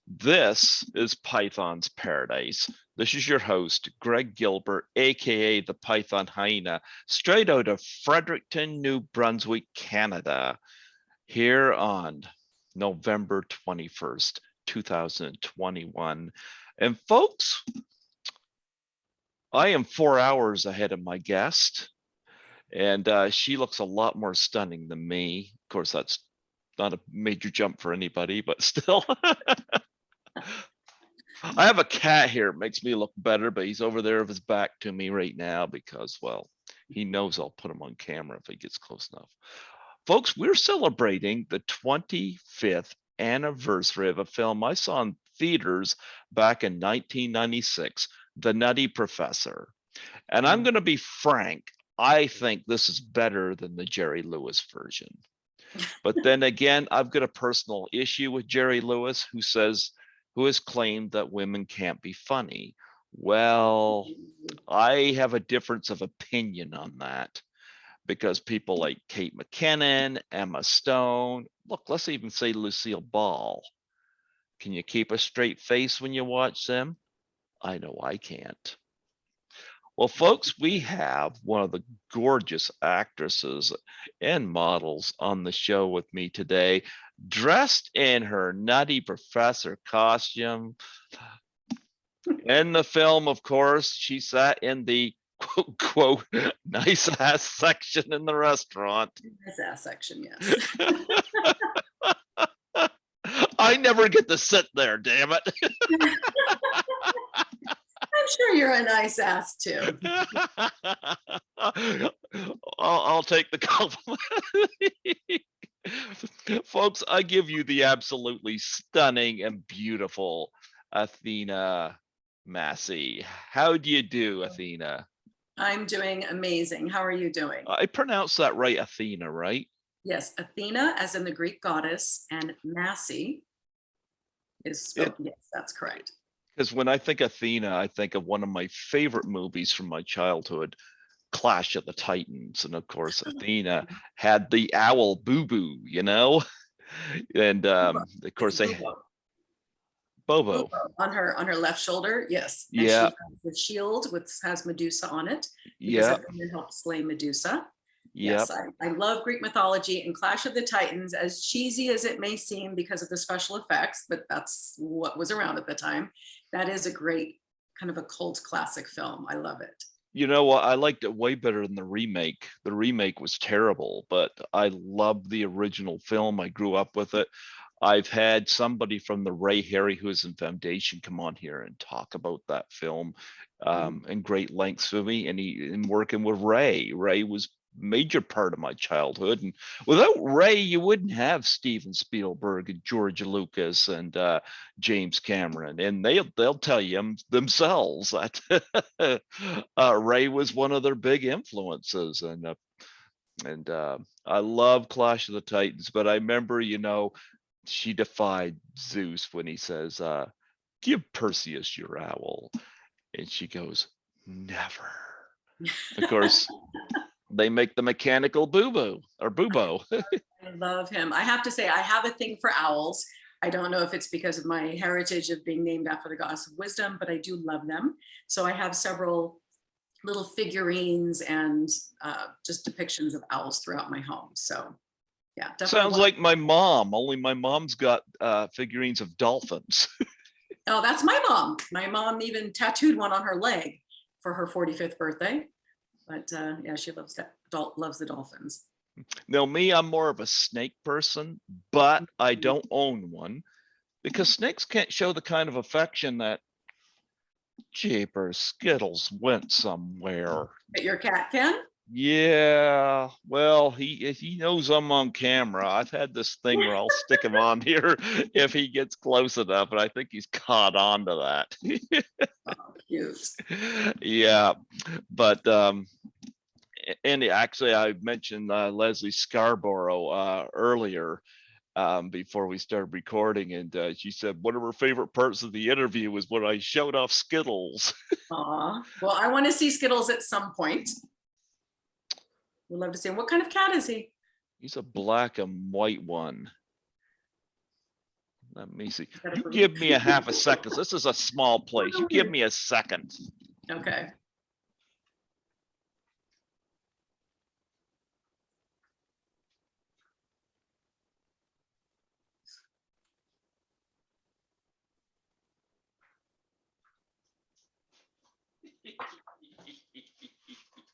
This is Python's Paradise. This is your host, Greg Gilbert, aka the Python Hyena, straight out of Fredericton, New Brunswick, Canada, here on November 21st, 2021. And folks, I am 4 hours ahead of my guest, and she looks a lot more stunning than me. Of course, that's not a major jump for anybody, but still. I have a cat here. It makes me look better, but he's over there with his back to me right now because, well, he knows I'll put him on camera if he gets close enough. Folks, we're celebrating the 25th anniversary of a film I saw in theaters back in 1996, The Nutty Professor. And I'm going to be frank, I think this is better than the Jerry Lewis version. But then again, I've got a personal issue with Jerry Lewis, who has claimed that women can't be funny. Well, I have a difference of opinion on that because people like Kate McKinnon, Emma Stone, look, let's even say Lucille Ball. Can you keep a straight face when you watch them? I know I can't. Well, folks, we have one of the gorgeous actresses and models on the show with me today, dressed in her Nutty Professor costume. In the film, of course, she sat in the quote, quote, nice ass section in the restaurant. Nice ass section, yes. I never get to sit there, damn it. I'm sure you're a nice ass too. I'll take the compliment. Folks, I give you the absolutely stunning and beautiful Athena Massey. How do you do, Athena? I'm doing amazing. How are you doing? I pronounced that right, Athena, right? Yes, Athena, as in the Greek goddess, and Massey is spelled. Yes, that's correct. Because when I think Athena, I think of one of my favorite movies from my childhood, Clash of the Titans. And of course, Athena had the owl Boo Boo, you know? And of course, they Bobo on her left shoulder. Yes, and yeah, she has the shield which has Medusa on it because yeah, Athena helped slay Medusa. yep. Yes, I love Greek mythology and Clash of the Titans, as cheesy as it may seem because of the special effects, but that's what was around at the time. That is a great kind of a cult classic film. I love it. You know what? I liked it way better than the remake. The remake was terrible, but I love the original film. I grew up with it. I've had somebody from the Ray Harryhausen Foundation come on here and talk about that film in great lengths with me. And in working with Ray, Ray was major part of my childhood. And without Ray, you wouldn't have Steven Spielberg and George Lucas and James Cameron. And they'll tell you themselves that Ray was one of their big influences. And I love Clash of the Titans, but I remember, she defied Zeus when he says, give Perseus your owl. And she goes, never. Of course, they make the mechanical boo-boo or boobo. I love him. I have to say, I have a thing for owls. I don't know if it's because of my heritage of being named after the goddess of wisdom, but I do love them. So I have several little figurines and just depictions of owls throughout my home. So yeah, definitely. Sounds like my mom, only my mom's got figurines of dolphins. Oh, that's my mom. My mom even tattooed one on her leg for her 45th birthday. But yeah, she loves the dolphins. Now, me, I'm more of a snake person, but I don't own one because snakes can't show the kind of affection that Jeepers Skittles went somewhere. But your cat can? Yeah, well, he knows I'm on camera. I've had this thing where I'll stick him on here if he gets close enough, and I think he's caught on to that. Oh, cute. Yeah, but and actually, I mentioned Leslie Scarborough earlier before we started recording, and she said one of her favorite parts of the interview was when I showed off Skittles. Aw. Well, I want to see Skittles at some point. We'd love to see him. What kind of cat is he? He's a black and white one. Let me see. Gotta You breathe. give me a half a second. This is a small place. You give me a second. Okay.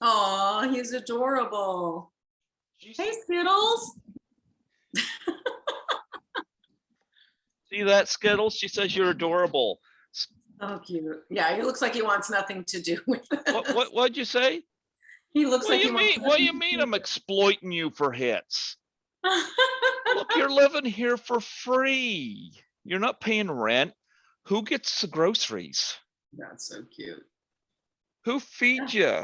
Oh, he's adorable. Hey, Skittles. See that, Skittles? She says you're adorable. Oh, cute. Yeah, he looks like he wants nothing to do with it. What'd you say? He looks What do like he you wants mean? What do you nothing mean to I'm exploiting you for hits? Look, you're living here for free. You're not paying rent. Who gets the groceries? That's so cute. Who feeds you?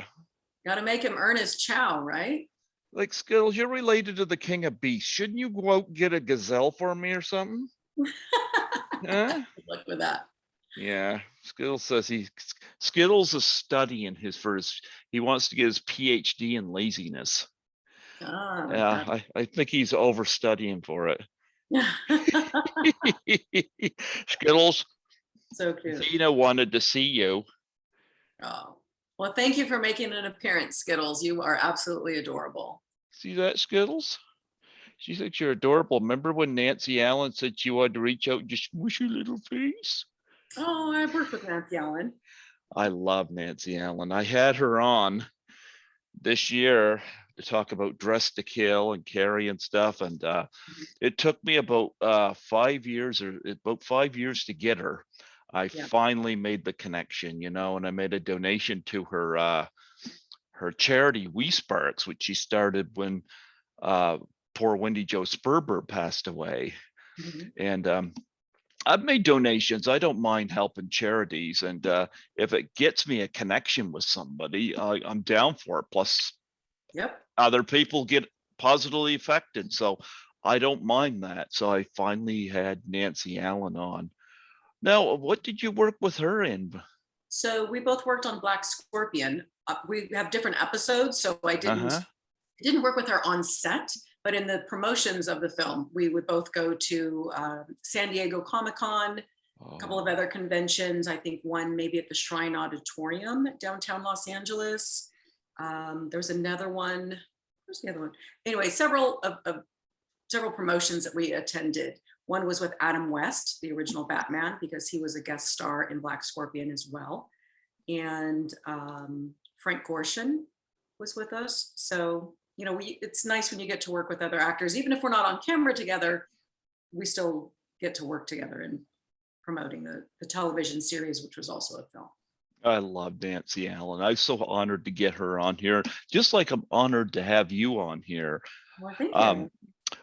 Got to make him earn his chow, right? Like, Skittles, you're related to the king of beasts. Shouldn't you go out and get a gazelle for me or something? Huh? Good luck with that. Yeah, Skittles says Skittles is studying he wants to get his PhD in laziness. Ah, Yeah, I think he's overstudying for it. Skittles, so cute. Athena wanted to see you. Oh, well, thank you for making an appearance, Skittles. You are absolutely adorable. See that, Skittles? She thinks you're adorable. Remember when Nancy Allen said she wanted to reach out and just squish your little face? Oh, I've worked with Nancy Allen. I love Nancy Allen. I had her on this year to talk about Dress to Kill and Carrie and stuff. And it took me about 5 years to get her. I finally made the connection, and I made a donation to her charity, We Sparks, which she started when poor Wendy Jo Sperber passed away. Mhm. And I've made donations. I don't mind helping charities. And if it gets me a connection with somebody, I'm down for it. Plus, other people get positively affected. So I don't mind that. So I finally had Nancy Allen on. Now, what did you work with her in? So we both worked on Black Scorpion. We have different episodes, so I didn't work with her on set, but in the promotions of the film, we would both go to San Diego Comic-Con, a couple of other conventions. I think one maybe at the Shrine Auditorium, downtown Los Angeles. There's another one. Where's the other one? Anyway, several promotions that we attended. One was with Adam West, the original Batman, because he was a guest star in Black Scorpion as well. And Frank Gorshin was with us. So, it's nice when you get to work with other actors. Even if we're not on camera together, we still get to work together in promoting the television series, which was also a film. I love Nancy Allen. I'm so honored to get her on here, just like I'm honored to have you on here. Well, thank you.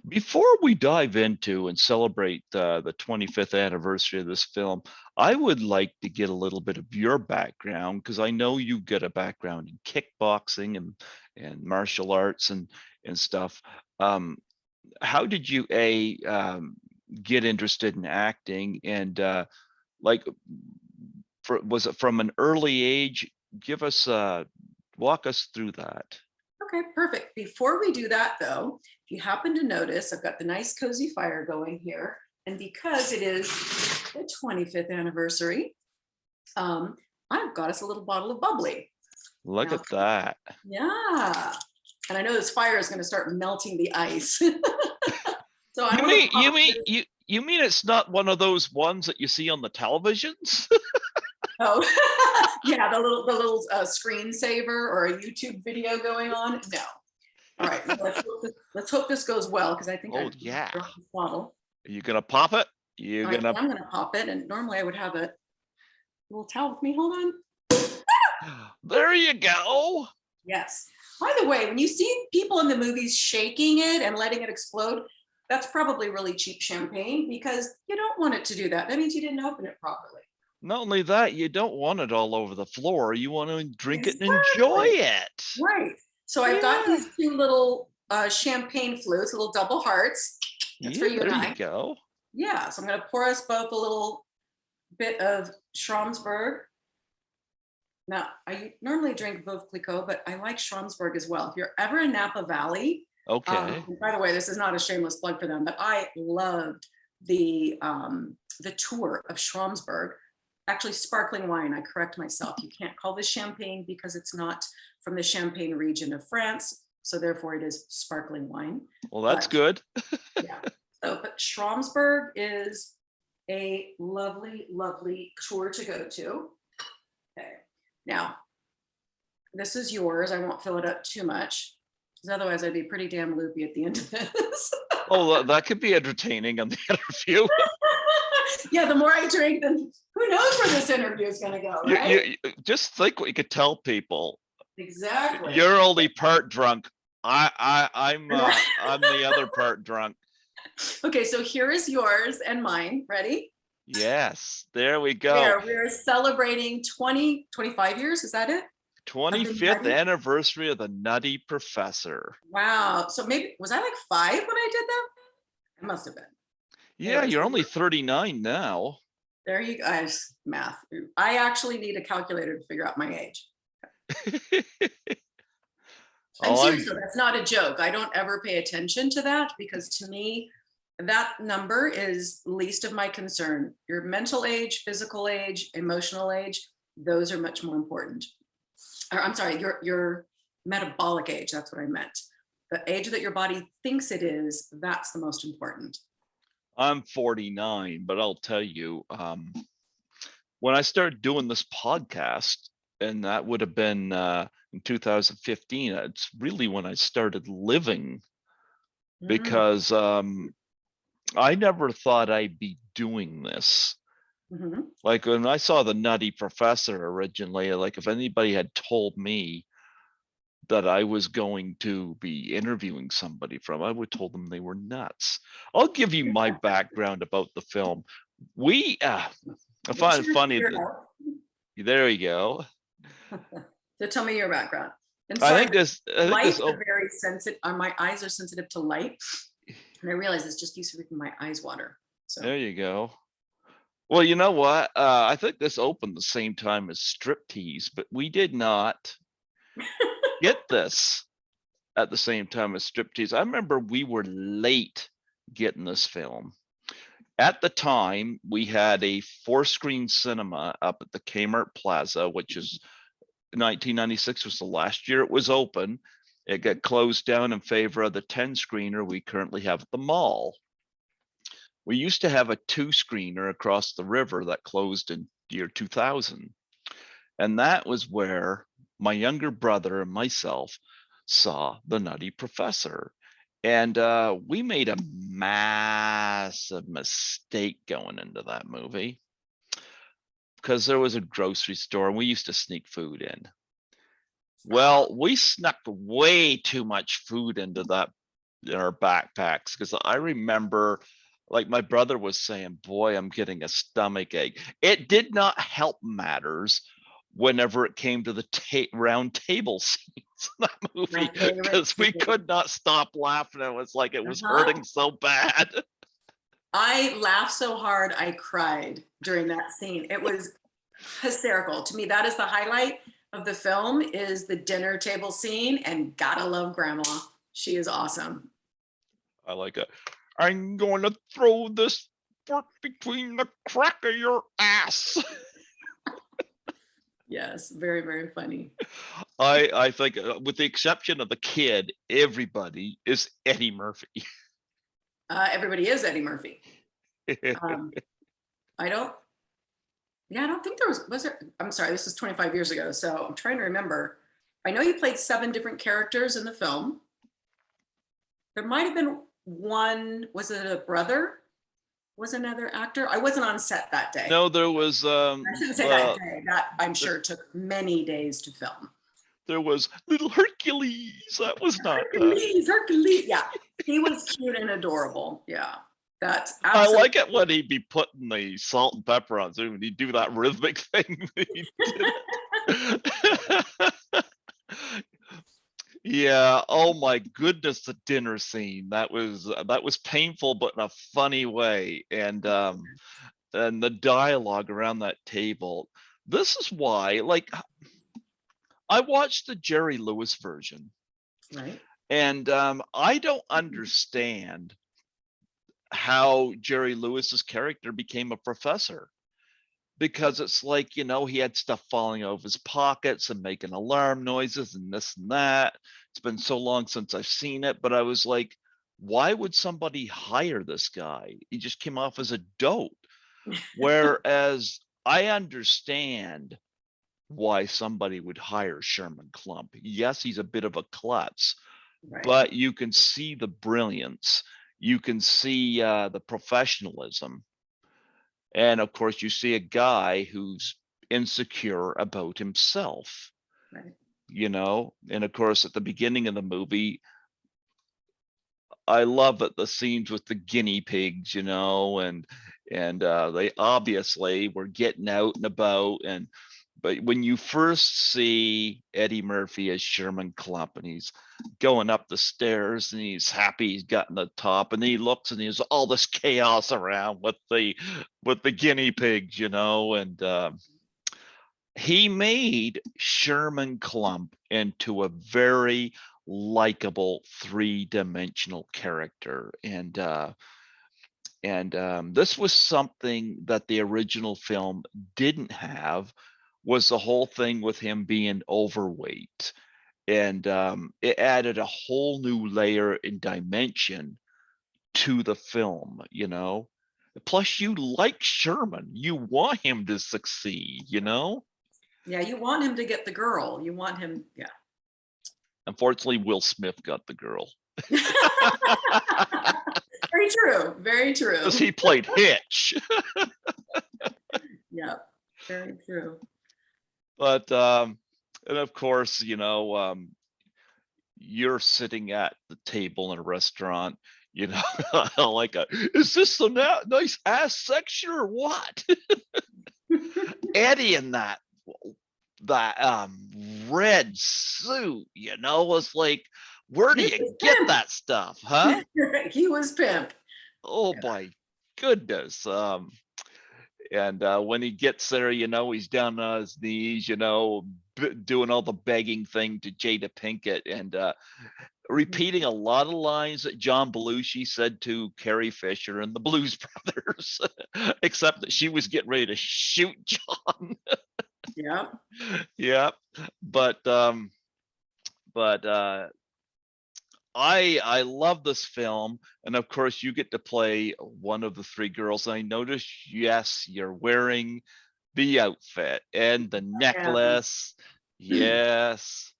Before we dive into and celebrate the 25th anniversary of this film, I would like to get a little bit of your background, because I know you get a background in kickboxing and martial arts and stuff. How did you get interested in acting, and was it from an early age? Walk us through that. Okay, perfect. Before we do that, though, if you happen to notice, I've got the nice cozy fire going here. And because it is the 25th anniversary, I've got us a little bottle of bubbly. Look at that. Yeah. And I know this fire is going to start melting the ice. So you mean it's not one of those ones that you see on the televisions? Oh, yeah, the little screensaver or a YouTube video going on. No. All right, let's hope this goes well, because I think I dropped this bottle. Are you gonna pop it? I'm gonna pop it, and normally I would have a little towel with me. Hold on. There you go. Yes. By the way, when you see people in the movies shaking it and letting it explode, that's probably really cheap champagne, because you don't want it to do that. That means you didn't open it properly. Not only that, you don't want it all over the floor. You want to drink it and enjoy it. Right. So I've got these two little champagne flutes, little double hearts. That's for you and I. There you go. Yeah. So I'm going to pour us both a little bit of Schramsberg. Now, I normally drink Veuve Clicquot, but I like Schramsberg as well. If you're ever in Napa Valley. Okay. By the way, this is not a shameless plug for them, but I loved the tour of Schramsberg, actually sparkling wine. I correct myself. You can't call this champagne because it's not from the Champagne region of France. So therefore it is sparkling wine. Well, that's good. Yeah. So, but Schramsberg is a lovely, lovely tour to go to. Okay. Now, this is yours. I won't fill it up too much because otherwise I'd be pretty damn loopy at the end of this. Oh, that could be entertaining on the interview. Yeah, the more I drink, then who knows where this interview is going to go, right? Just think what you could tell people. Exactly. You're only part drunk. I'm the other part drunk. Okay, so here is yours and mine. Ready? Yes, there we go. There, we're celebrating 25 years. Is that it? 25th anniversary of the Nutty Professor. Wow. So maybe, was I like 5 when I did that? I must have been. Yeah, anyways, you're only 39 now. There you guys, math. I actually need a calculator to figure out my age. And seriously, that's not a joke. I don't ever pay attention to that because to me, that number is least of my concern. Your mental age, physical age, emotional age, those are much more important. Or I'm sorry, your metabolic age, that's what I meant. The age that your body thinks it is, that's the most important. I'm 49, but I'll tell you, when I started doing this podcast, and that would have been in 2015, it's really when I started living, because I never thought I'd be doing this. Mm-hmm. Like when I saw the Nutty Professor originally, like if anybody had told me that I was going to be interviewing somebody from, I would have told them they were nuts. I'll give you my background about the film. I find it funny. There you go. So tell me your background. And sorry, I think this lights are very sensitive. My eyes are sensitive to light, and I realize it's just used to making my eyes water. So there you go. Well, you know what? I think this opened the same time as Striptease, but we did not get this at the same time as Striptease. I remember we were late getting this film. At the time, we had a 4-screen cinema up at the Kmart Plaza, which is 1996 was the last year it was open. It got closed down in favor of the 10-screener we currently have at the mall. We used to have a 2-screener across the river that closed in year 2000. And that was where my younger brother and myself saw the Nutty Professor. And we made a massive mistake going into that movie because there was a grocery store and we used to sneak food in. Well, we snuck way too much food into that in our backpacks because I remember, like my brother was saying, boy, I'm getting a stomach ache. It did not help matters whenever it came to the round table scenes in that movie because we could not stop laughing. It was like it was hurting so bad. I laughed so hard I cried during that scene. It was hysterical. To me, that is the highlight of the film, is the dinner table scene, and gotta love Grandma. She is awesome. I like it. I'm going to throw this fork between the crack of your ass. Yes, very, very funny. I think, with the exception of the kid, everybody is Eddie Murphy. Everybody is Eddie Murphy. I don't think there was there? I'm sorry, this was 25 years ago, so I'm trying to remember. I know you played 7 different characters in the film. There might have been one, was it a brother? Was another actor? I wasn't on set that day. No, there was. I shouldn't say that day. That I'm sure took many days to film. There was little Hercules. That was not Hercules. Yeah, he was cute and adorable. Yeah, that's. I like it when he'd be putting the salt and pepper on, so when he'd do that rhythmic thing. Yeah. Oh my goodness, the dinner scene. That was painful, but in a funny way. And the dialogue around that table. This is why, like, I watched the Jerry Lewis version. Right. And I don't understand how Jerry Lewis's character became a professor, because it's like, he had stuff falling out of his pockets and making alarm noises and this and that. It's been so long since I've seen it, but I was like, why would somebody hire this guy? He just came off as a dope. Whereas I understand why somebody would hire Sherman Klump. Yes, he's a bit of a klutz, Right. but you can see the brilliance. You can see the professionalism. And of course, you see a guy who's insecure about himself, Right. And of course, at the beginning of the movie, I love it, the scenes with the guinea pigs, and they obviously were getting out and about. But when you first see Eddie Murphy as Sherman Klump, and he's going up the stairs and he's happy he's gotten the top, and then he looks and there's all this chaos around with the guinea pigs, and he made Sherman Klump into a very likable three-dimensional character. And this was something that the original film didn't have, was the whole thing with him being overweight. And it added a whole new layer in dimension to the film. Plus, you like Sherman. You want him to succeed. Yeah, you want him to get the girl. You want him, yeah. Unfortunately, Will Smith got the girl. Very true. Very true. Because he played Hitch. Yeah, very true. But and of course, you're sitting at the table in a restaurant, like is this the nice ass section or what? Eddie in that red suit, was like, where do you get that stuff, huh? He was pimp. Oh my goodness. And when he gets there, he's down on his knees, doing all the begging thing to Jada Pinkett, and repeating a lot of lines that John Belushi said to Carrie Fisher and the Blues Brothers, except that she was getting ready to shoot John. Yeah. Yeah. But I love this film, and of course you get to play one of the three girls. I noticed, yes, you're wearing the outfit and the necklace. Yes.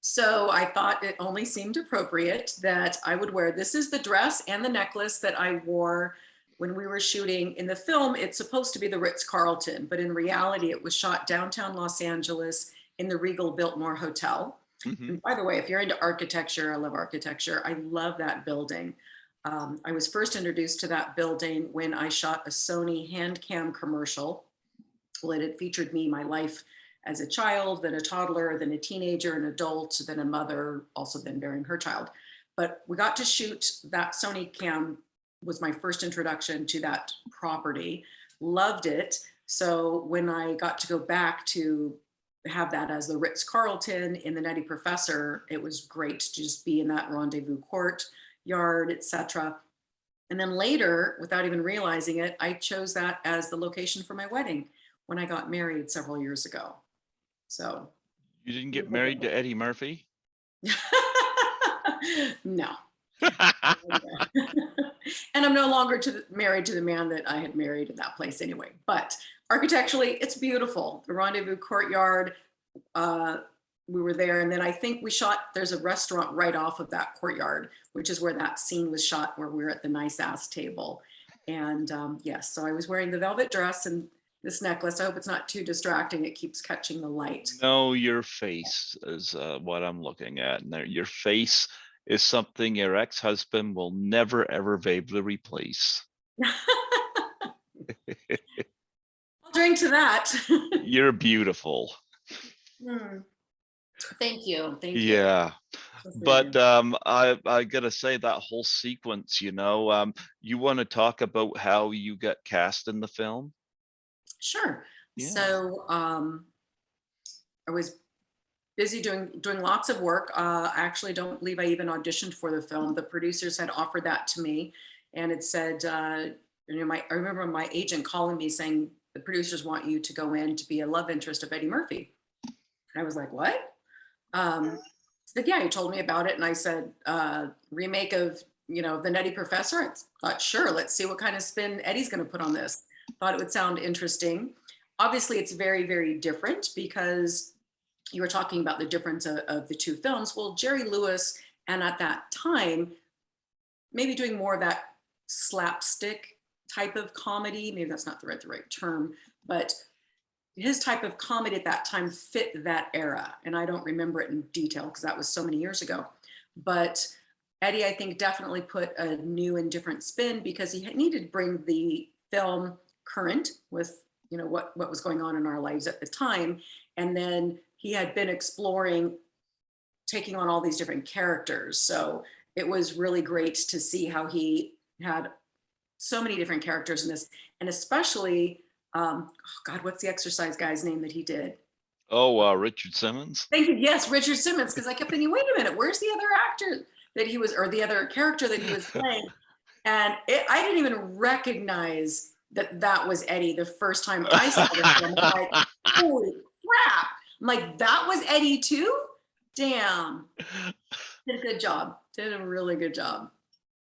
So I thought it only seemed appropriate that I would wear, this is the dress and the necklace that I wore when we were shooting. In the film, it's supposed to be the Ritz-Carlton, but in reality, it was shot downtown Los Angeles in the Regal Biltmore Hotel. Mm-hmm. And by the way, if you're into architecture, I love architecture. I love that building. I was first introduced to that building when I shot a Sony hand cam commercial. Well, it had featured me, my life as a child, then a toddler, then a teenager, an adult, then a mother, also then bearing her child. But we got to shoot that Sony cam, was my first introduction to that property. Loved it. So when I got to go back to have that as the Ritz-Carlton in the Nutty Professor, it was great to just be in that rendezvous courtyard, etc. And then later, without even realizing it, I chose that as the location for my wedding when I got married several years ago. So you didn't get married to Eddie Murphy? No. And I'm no longer married to the man that I had married in that place anyway. But architecturally, it's beautiful. The rendezvous courtyard, we were there. And then I think we shot, there's a restaurant right off of that courtyard, which is where that scene was shot, where we were at the nice ass table. And yes, so I was wearing the velvet dress and this necklace. I hope it's not too distracting. It keeps catching the light. No, your face is what I'm looking at. And your face is something your ex-husband will never, ever be able to replace. I'll drink to that. You're beautiful. Thank you. Thank you. Yeah. But I gotta say, that whole sequence, you want to talk about how you got cast in the film? Sure. Yeah. So I was busy doing lots of work. I actually don't believe I even auditioned for the film. The producers had offered that to me. and it said, I remember my agent calling me saying the producers want you to go in to be a love interest of Eddie Murphy. I was like, what? Said, yeah, he told me about it. And I said, remake of, the Nutty Professor. I thought, sure, let's see what kind of spin Eddie's going to put on this. Thought it would sound interesting. Obviously, it's very, very different because you were talking about the difference of the two films. Well, Jerry Lewis, and at that time, maybe doing more of that slapstick type of comedy. Maybe that's not the right term, but his type of comedy at that time fit that era. And I don't remember it in detail because that was so many years ago. But Eddie, I think, definitely put a new and different spin because he needed to bring the film current with, what was going on in our lives at the time. And then he had been exploring taking on all these different characters. So it was really great to see how he had so many different characters in this, and especially, oh God, what's the exercise guy's name that he did? Oh, Richard Simmons. Thank you. Yes, Richard Simmons. Because I kept thinking, wait a minute, where's the other actor that he was, or the other character that he was playing? And I didn't even recognize that was Eddie the first time I saw the film. I'm like, holy crap! I'm like, that was Eddie too. Damn, did a good job. Did a really good job.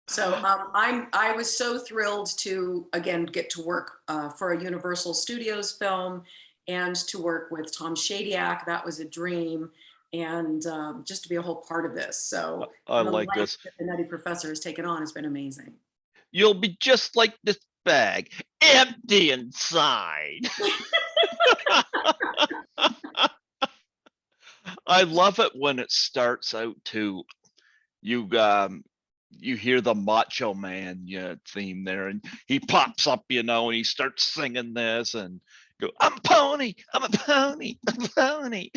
So I was so thrilled to again get to work for a Universal Studios film and to work with Tom Shadyac. That was a dream, and just to be a whole part of this. So I the like life this. that the Nutty Professor has taken on has been amazing. You'll be just like this bag, empty inside. I love it when it starts out too. You hear the Macho Man theme there, and he pops up, and he starts singing this, and go, I'm a pony, I'm a pony, I'm a pony,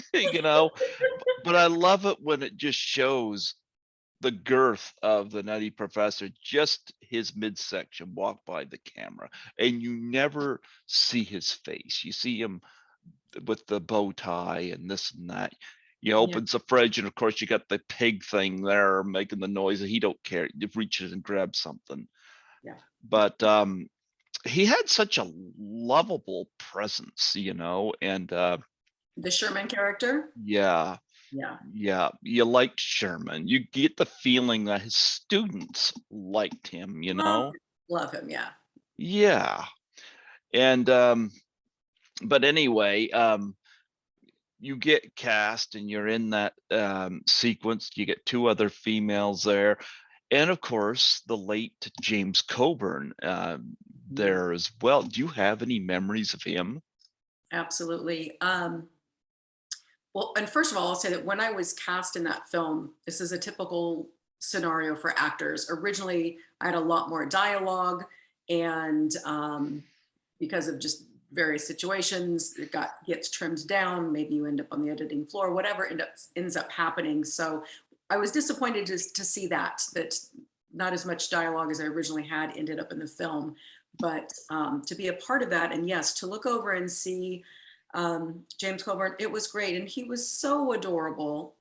But I love it when it just shows the girth of the Nutty Professor, just his midsection walk by the camera, and you never see his face. You see him with the bow tie and this and that. Opens the fridge, and of course you got the pig thing there making the noise, and he don't care. He reaches and grabs something. Yeah. But he had such a lovable presence, and The Sherman character. yeah, Yeah. you liked Sherman. You get the feeling that his students liked him, Love him. Yeah. Yeah. And but anyway, you get cast and you're in that sequence. You get two other females there, and of course the late James Coburn there as well. Do you have any memories of him? Absolutely. Well, and first of all, I'll say that when I was cast in that film, this is a typical scenario for actors. Originally, I had a lot more dialogue, and because of just various situations, it gets trimmed down. Maybe you end up on the editing floor, whatever ends up happening. So I was disappointed to see that not as much dialogue as I originally had ended up in the film, but to be a part of that, and yes, to look over and see James Coburn, it was great, and he was so adorable.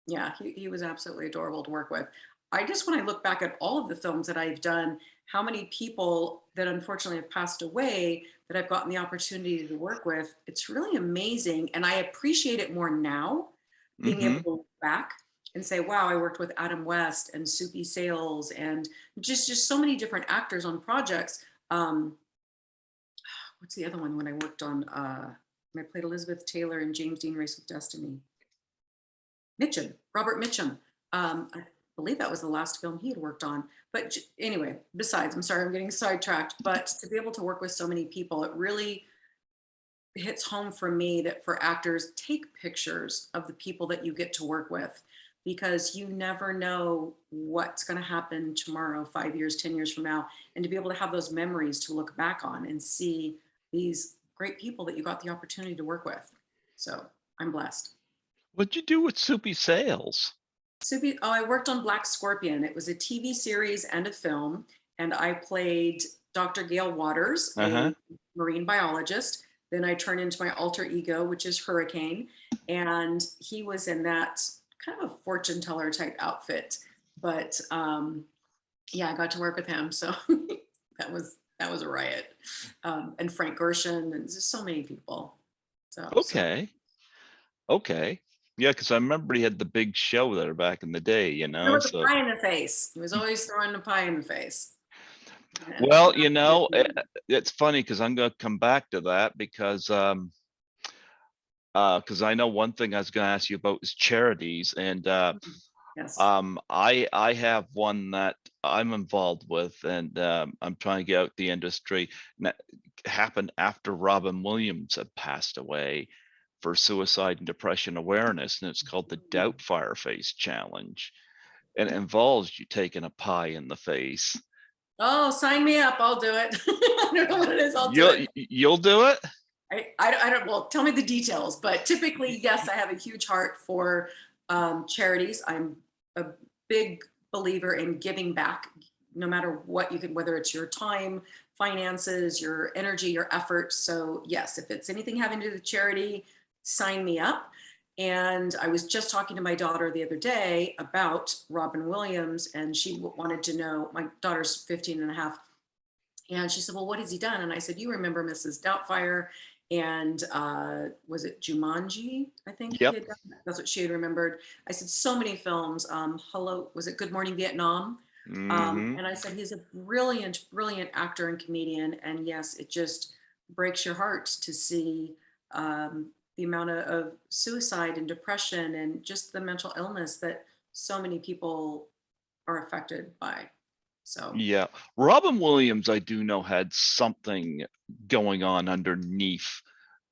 Yeah, he was absolutely adorable to work with. When I look back at all of the films that I've done, how many people that unfortunately have passed away that I've gotten the opportunity to work with, it's really amazing. And I appreciate it more now, being able to look back and say, wow, I worked with Adam West and Soupy Sales and just so many different actors on projects. What's the other one when I worked on, I played Elizabeth Taylor in James Dean Race with Destiny? Robert Mitchum. I believe that was the last film he had worked on. But anyway, besides, I'm sorry, I'm getting sidetracked, but to be able to work with so many people, it really hits home for me that for actors, take pictures of the people that you get to work with, because you never know what's going to happen tomorrow, 5 years, 10 years from now. And to be able to have those memories to look back on and see these great people that you got the opportunity to work with. So I'm blessed. What'd you do with Soupy Sales? I worked on Black Scorpion. It was a TV series and a film, and I played Dr. Gail Waters, a marine biologist. Then I turned into my alter ego, which is Hurricane, and he was in that kind of a fortune teller type outfit. But Yeah, I got to work with him, so that was a riot. And Frank Gershon, and just so many people. So Okay. Okay. Yeah, because I remember he had the big show there back in the day, you there know. was a So pie in the face. He was always throwing a pie in the face. And well, you know, it's funny because I'm gonna come back to that because I know one thing I was gonna ask you about is charities, and yes. I have one that I'm involved with, and I'm trying to get out the industry. And that happened after Robin Williams had passed away for suicide and depression awareness, and it's called the Doubtfire Face Challenge. And it involves you taking a pie in the face. Oh, sign me up. I'll do it. I don't know what it is. I'll do it. You'll do it? I don't, well, tell me the details, but typically, yes, I have a huge heart for charities. I'm a big believer in giving back, no matter what you can, whether it's your time, finances, your energy, your effort. So yes, if it's anything having to do with charity, sign me up. And I was just talking to my daughter the other day about Robin Williams, and she wanted to know, my daughter's 15 and a half. And she said, well, what has he done? And I said, you remember Mrs. Doubtfire and was it Jumanji? I think he Yep. had done. That's what she had remembered. I said, so many films. Hello, was it Good Morning Vietnam? Hmm. And I said, he's a brilliant, brilliant actor and comedian. And yes, it just breaks your heart to see the amount of suicide and depression and just the mental illness that so many people are affected by. So, Yeah. Robin Williams, I do know, had something going on underneath.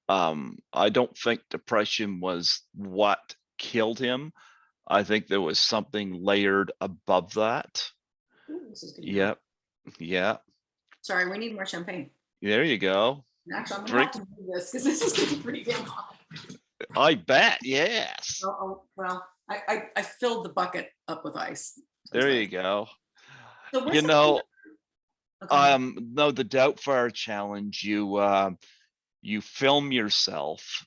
I don't think depression was what killed him. I think there was something layered above that. ooh, this is good to know. Yep. Yeah. Sorry, we need more champagne. There you go. Actually, I'm gonna have Drink. to move this because this is getting pretty damn hot. I bet. Yes. Well, I filled the bucket up with ice. There That's what I. you go. So what's You something? know, Oh, go ahead. no, the Doubtfire challenge, you film yourself,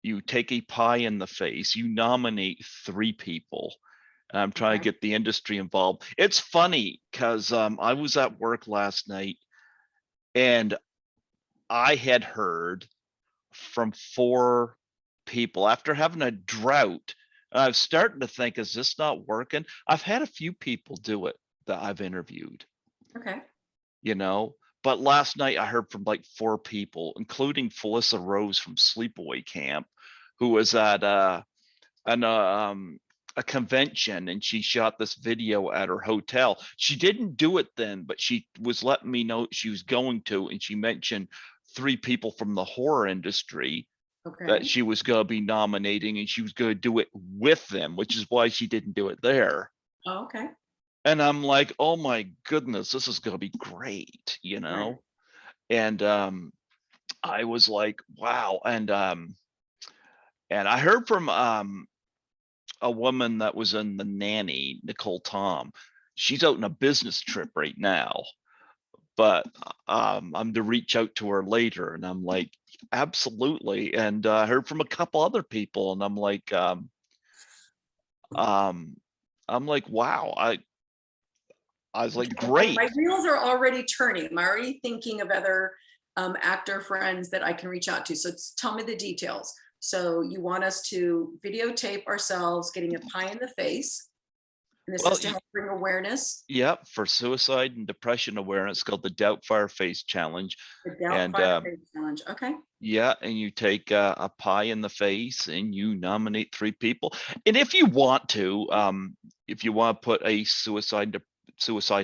you take a pie in the face, you nominate 3 people. And I'm trying to Okay. get the industry involved. It's funny because I was at work last night and I had heard from 4 people after having a drought. I was starting to think, is this not working? I've had a few people do it that I've interviewed, Okay. you know. But last night I heard from like 4 people, including Felissa Rose from Sleepaway Camp, who was at an a convention and she shot this video at her hotel. She didn't do it then, but she was letting me know she was going to, and she mentioned 3 people from the horror industry that Okay. she was going to be nominating, and she was going to do it with them, which is why she didn't do it there. Oh, okay. And I'm like, oh my goodness, this is going to be great, you Right. know. And I was like, wow. And I heard from a woman that was in The Nanny, Nicole Tom. She's out on a business trip right now, but I'm to reach out to her later. And I'm like, absolutely. And I heard from a couple other people, and um, I'm like, wow. I was like, Okay, well, my great. wheels are already turning. I'm already thinking of other actor friends that I can reach out to. So tell me the details. So you want us to videotape ourselves getting a pie in the face, and this Well, is to help bring awareness. yep, for suicide and depression awareness, called the Doubtfire Face Challenge. The And Doubtfire Face Challenge. Okay. yeah, and you take a pie in the face and you nominate 3 people. And if you want to put a suicide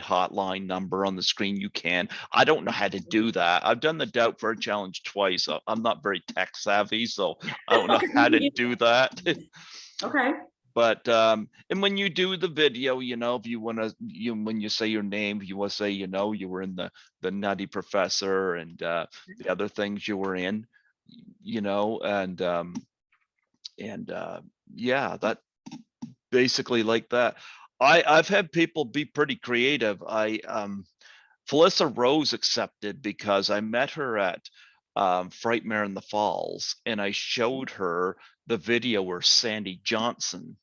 hotline number on the screen, you can. I don't know how to do that. I've done the Doubtfire Challenge twice. I'm not very tech savvy, so I don't know how to do that. Okay. But and when you do the video, if you want to, when you say your name, you want to say, you were in the Nutty Professor and the other things you were in, and yeah, that basically like that. I've had people be pretty creative. Felissa Rose accepted because I met her at Frightmare in the Falls, and I showed her the video where Sandy Johnson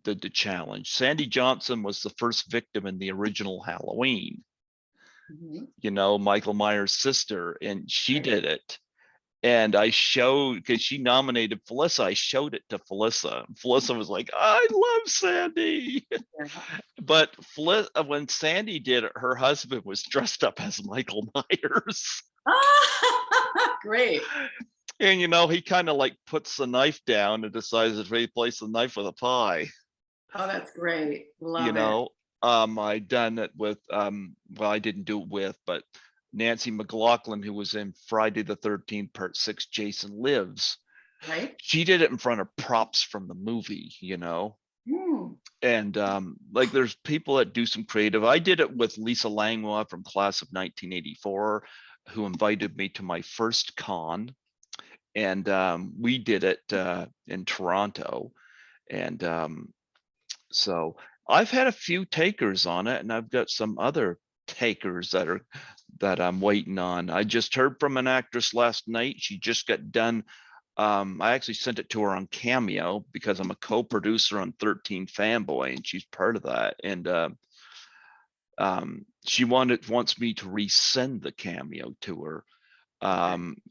did the challenge. Sandy Johnson was the first victim in the original Halloween, Mhm. you know, Michael Myers' sister, and she Right. did it. And I showed, because she nominated Felissa, I showed it to Felissa. Felissa was like, I love Sandy. Yeah. But when Sandy did it, her husband was dressed up as Michael Myers. Ah, great. And, you know, he kind of like puts the knife down and decides to replace the knife with a pie. Oh, that's great. You Love it. know, I done it with, well, I didn't do it with, but Nancy McLaughlin, who was in Friday the 13th, Part 6, Jason Lives. Right? She did it in front of props from the movie, you know. Hmm. And like there's people that do some creative. I did it with Lisa Langlois from class of 1984, who invited me to my first con. And we did it in Toronto. And so I've had a few takers on it, and I've got some other takers that I'm waiting on. I just heard from an actress last night. She just got done. I actually sent it to her on Cameo because I'm a co-producer on 13 Fanboy, and she's part of that. And she wants me to resend the Cameo to her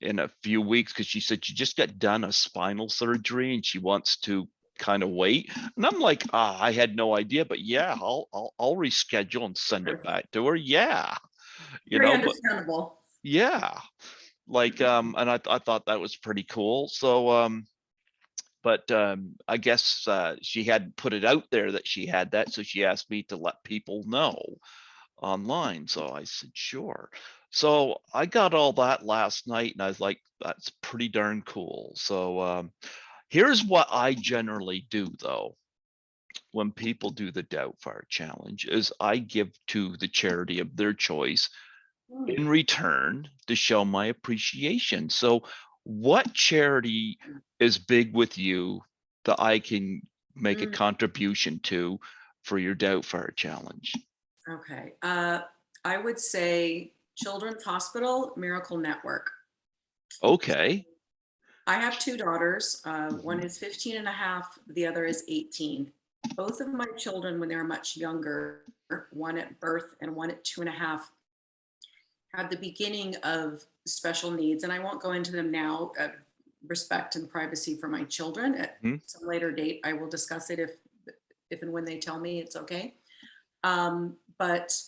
in a few weeks, because she said she just got done a spinal surgery and she wants to kind of wait. And I'm like, I had no idea, but yeah, I'll reschedule and send it back to her. Yeah, you Very know, but understandable. yeah, like and I thought that was pretty cool. So but I guess she hadn't put it out there that she had that, so she asked me to let people know online. So I said, sure. So I got all that last night, and I was like, that's pretty darn cool. So here's what I generally do, though. When people do the Doubtfire challenge, is I give to the charity of their choice Hmm. in return to show my appreciation. So what charity is big with you that I can make a Mm, contribution to for your Doubtfire challenge? okay. I would say Children's Hospital Miracle Network. Okay. I have two daughters. One Mhm. is 15 and a half, the other is 18. Both of my children, when they were much younger, one at birth and one at 2.5, had the beginning of special needs. And I won't go into them now, respect and privacy for my children. At Mhm. some later date, I will discuss it if and when they tell me it's okay. But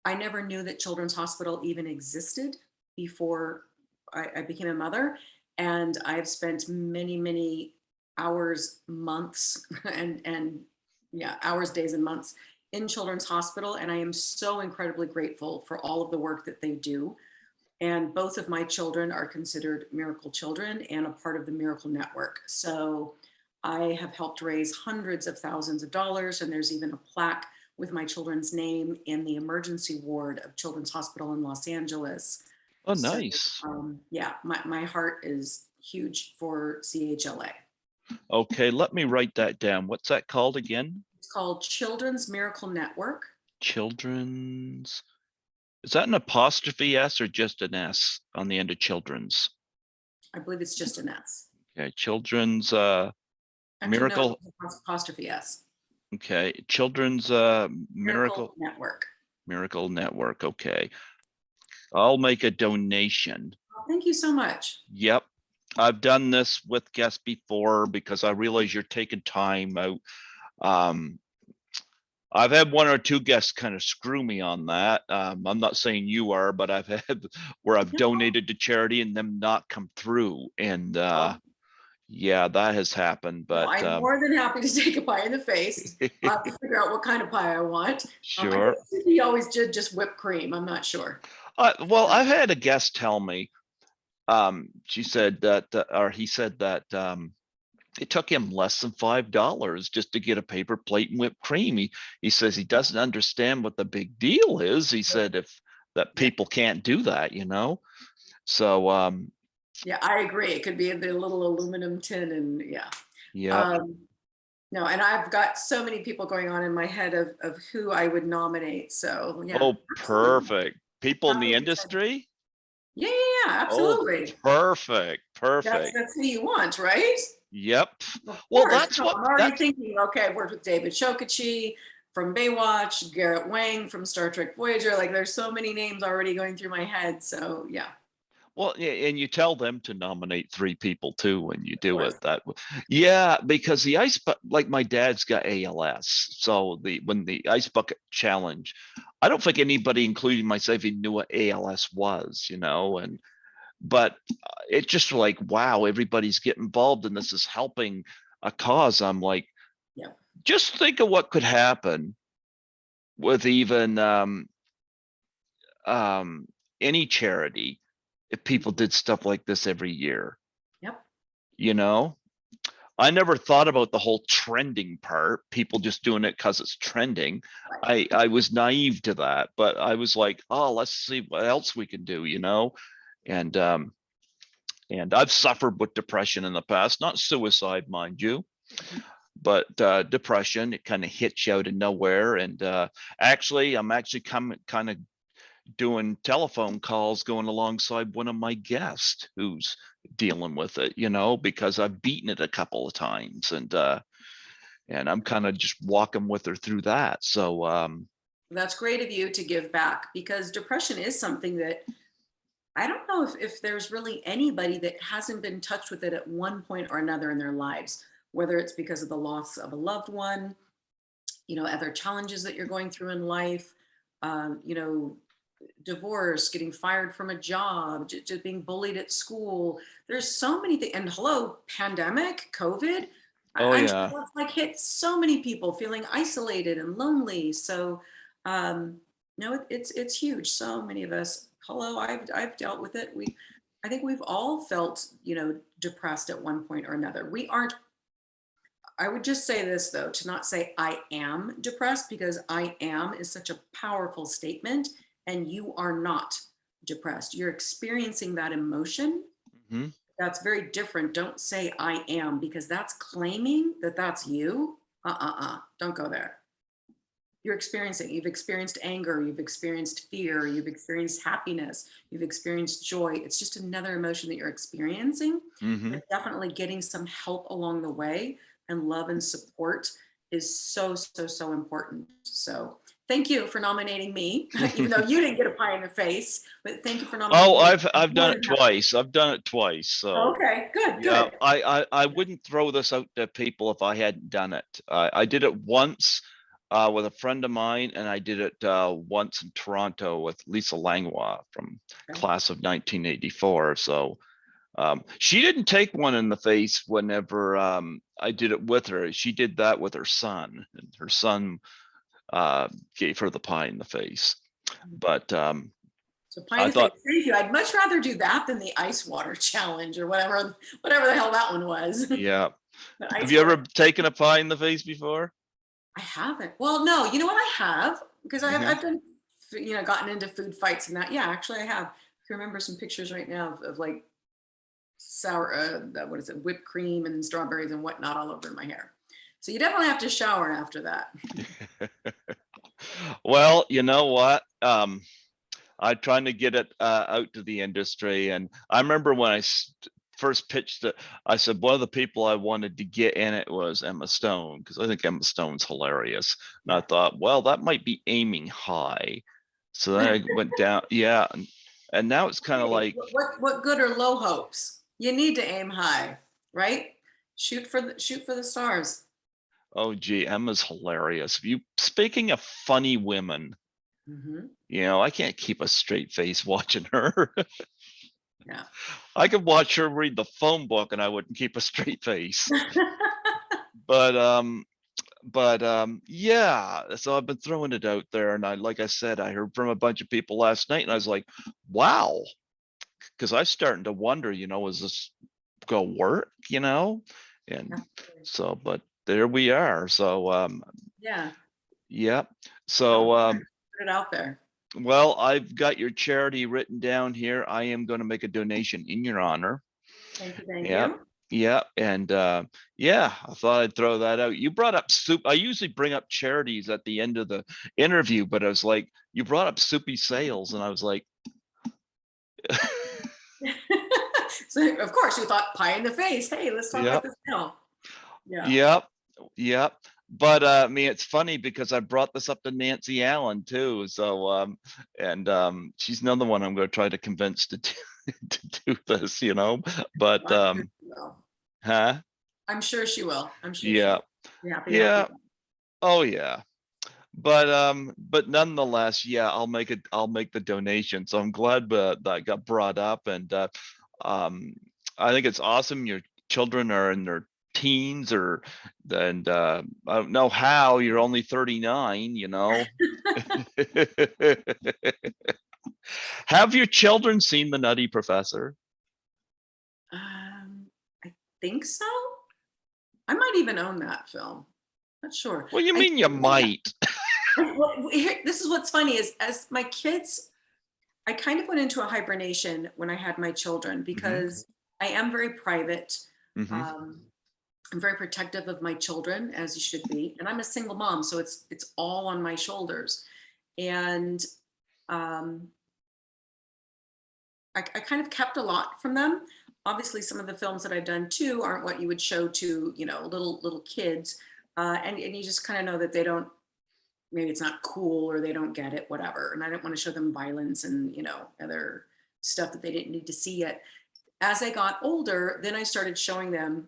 I never knew that Children's Hospital even existed before I became a mother. And I've spent many, many hours, months, and yeah, hours, days, and months in Children's Hospital. And I am so incredibly grateful for all of the work that they do. And both of my children are considered miracle children and a part of the Miracle Network. So I have helped raise hundreds of thousands of dollars, and there's even a plaque with my children's name in the emergency ward of Children's Hospital in Los Angeles. Oh, So, nice. yeah, my heart is huge for CHLA. Okay, let me write that down. What's that called again? It's called Children's Miracle Network. Children's. Is that an apostrophe S or just an S on the end of children's? I believe it's just an S. Okay, children's Actually, no, miracle. it's apostrophe S. Okay, children's Miracle miracle Network. miracle network. Okay, I'll make a donation. Well, thank you so much. Yep. I've done this with guests before because I realize you're taking time out. Um, I've had one or two guests kind of screw me on that. I'm not saying you are, but I've had where I've donated to charity and them not come through. And No, yeah, that has happened. no, But I'm more than happy to take a pie in the face. I'll have to figure out what kind of pie I want. I sure. guess he always did just whipped cream. I'm not sure. Well, I've had a guest tell me, she said that, or he said that it took him less than $5 just to get a paper plate and whipped cream. He says he doesn't understand what the big deal is. He said if that Yeah, people can't do that, you know. So yeah, I agree. It could be the little aluminum tin, and yeah. yep. Um, no, and I've got so many people going on in my head of who I would nominate. So yeah, Oh, absolutely. perfect. People in Happy the to send- industry. Yeah, yeah, yeah, Oh, absolutely. perfect, perfect. That's who you want, right? Yep. Of Well, course. that's No, what I'm already that's thinking, okay, I've worked with David Shokachi from Baywatch, Garrett Wang from Star Trek Voyager. Like there's so many names already going through my head. So yeah, well, yeah, and you tell them to nominate 3 people too when you of do course. it that way. Yeah, because the like my dad's got ALS, so when the ice bucket challenge, I don't think anybody, including myself, even knew what ALS was, and but it's just like, wow, everybody's getting involved and this is helping a cause. I'm like, Yeah. just think of what could happen with even um, any charity if people did stuff like this every year. Yep. You know, I never thought about the whole trending part, people just doing it because it's trending. Right. I was naive to that, but I was like, oh, let's see what else we can do, and and I've suffered with depression in the past, not suicide, mind you, Mhm. but depression. It kind of hits you out of nowhere. And actually, I'm actually kind of doing telephone calls going alongside one of my guests who's dealing with it, because I've beaten it a couple of times, and I'm kind of just walking with her through that. So That's great of you to give back because depression is something that I don't know if there's really anybody that hasn't been touched with it at one point or another in their lives, whether it's because of the loss of a loved one, other challenges that you're going through in life, you know, divorce, getting fired from a job, just being bullied at school. There's so many things. And hello, pandemic, COVID. oh I'm sure yeah. that's like hit so many people feeling isolated and lonely. So, um, no, it's huge. So many of us. Hello, I've dealt with it. I think we've all felt, depressed at one point or another. We aren't. I would just say this though, to not say I am depressed because I am is such a powerful statement, and you are not depressed. You're experiencing that emotion. Hmm. That's very different. Don't say I am because that's claiming that that's you. Don't go there. You've experienced anger, you've experienced fear, you've experienced happiness, you've experienced joy. It's just another emotion that you're experiencing, Hmm. but definitely getting some help along the way and love and support is so, so, so important. So thank you for nominating me, even though you didn't get a pie in the face, but thank you for Oh, nominating me. I've done More it than happy. twice. I've done it twice. So Okay, good, yeah, good. I wouldn't throw this out to people if I hadn't done it. I did it once with a friend of mine, and I did it once in Toronto with Lisa Langlois from Okay. class of 1984. So she didn't take one in the face whenever I did it with her. She did that with her son, and her son gave her the pie in the face. But So pie in I the face, thought, thank you. I'd much rather do that than the ice water challenge or whatever the hell that one was. yeah. The Have ice you water. ever taken a pie in the face before? I haven't. Well, no, you know what I have because Hmm. I've been, gotten into food fights and that. Yeah, actually, I have. I can remember some pictures right now of like sour, what is it, whipped cream and strawberries and whatnot all over my hair. So you definitely have to shower after that. Well, you know what? I'm trying to get it out to the industry, and I remember when I first pitched it, I said one of the people I wanted to get in it was Emma Stone because I think Emma Stone's hilarious, and I Yeah. thought, well, that might be aiming high. So then I went down, yeah, and now it's kind of Hey, like, what good are low hopes? You need to aim high, right? Shoot for the stars. oh gee, Emma's hilarious. You speaking of funny women, Hmm. I can't keep a straight face watching her. Yeah. I could watch her read the phone book and I wouldn't keep a straight face. But yeah, so I've been throwing it out there, and like I said, I heard from a bunch of people last night, and I was like, wow, because I was starting to wonder, is this gonna work, and so, but there we are. So Yeah. yeah. No, So put it out there. well, I've got your charity written down here. I am going to make a donation in your honor. Thank you. Thank Yeah. you. Yeah. And yeah, I thought I'd throw that out. You brought up soup. I usually bring up charities at the end of the interview, but I was like, you brought up Soupy Sales, and I was like, So of course you thought pie in the face. Hey, let's talk about Yep. this now. Yeah. Yep. Yep. But I mean, it's funny because I brought this up to Nancy Allen too. So and she's another one I'm going to try to convince to to do this, you know. But I'm sure she will. huh? I'm sure she will. I'm sure she Yeah. will. Be happy to help you. Yeah. Oh yeah. But nonetheless, yeah, I'll make the donation. So I'm glad that got brought up, and um I think it's awesome your children are in their teens, or and I don't know how you're only 39, you know. Have your children seen the Nutty Professor? I think so. I might even own that film. Not sure. Well, you I mean you might. well, this is what's funny is as my kids, I kind of went into a hibernation when I had my children Hmm. because I am very private. Hmm. Um, I'm very protective of my children, as you should be, and I'm a single mom, so it's all on my shoulders. And um, I kind of kept a lot from them. Obviously, some of the films that I've done too aren't what you would show to, little kids, and you just kind of know that they don't. Maybe it's not cool or they don't get it, whatever. And I don't want to show them violence and other stuff that they didn't need to see yet. As I got older, then I started showing them,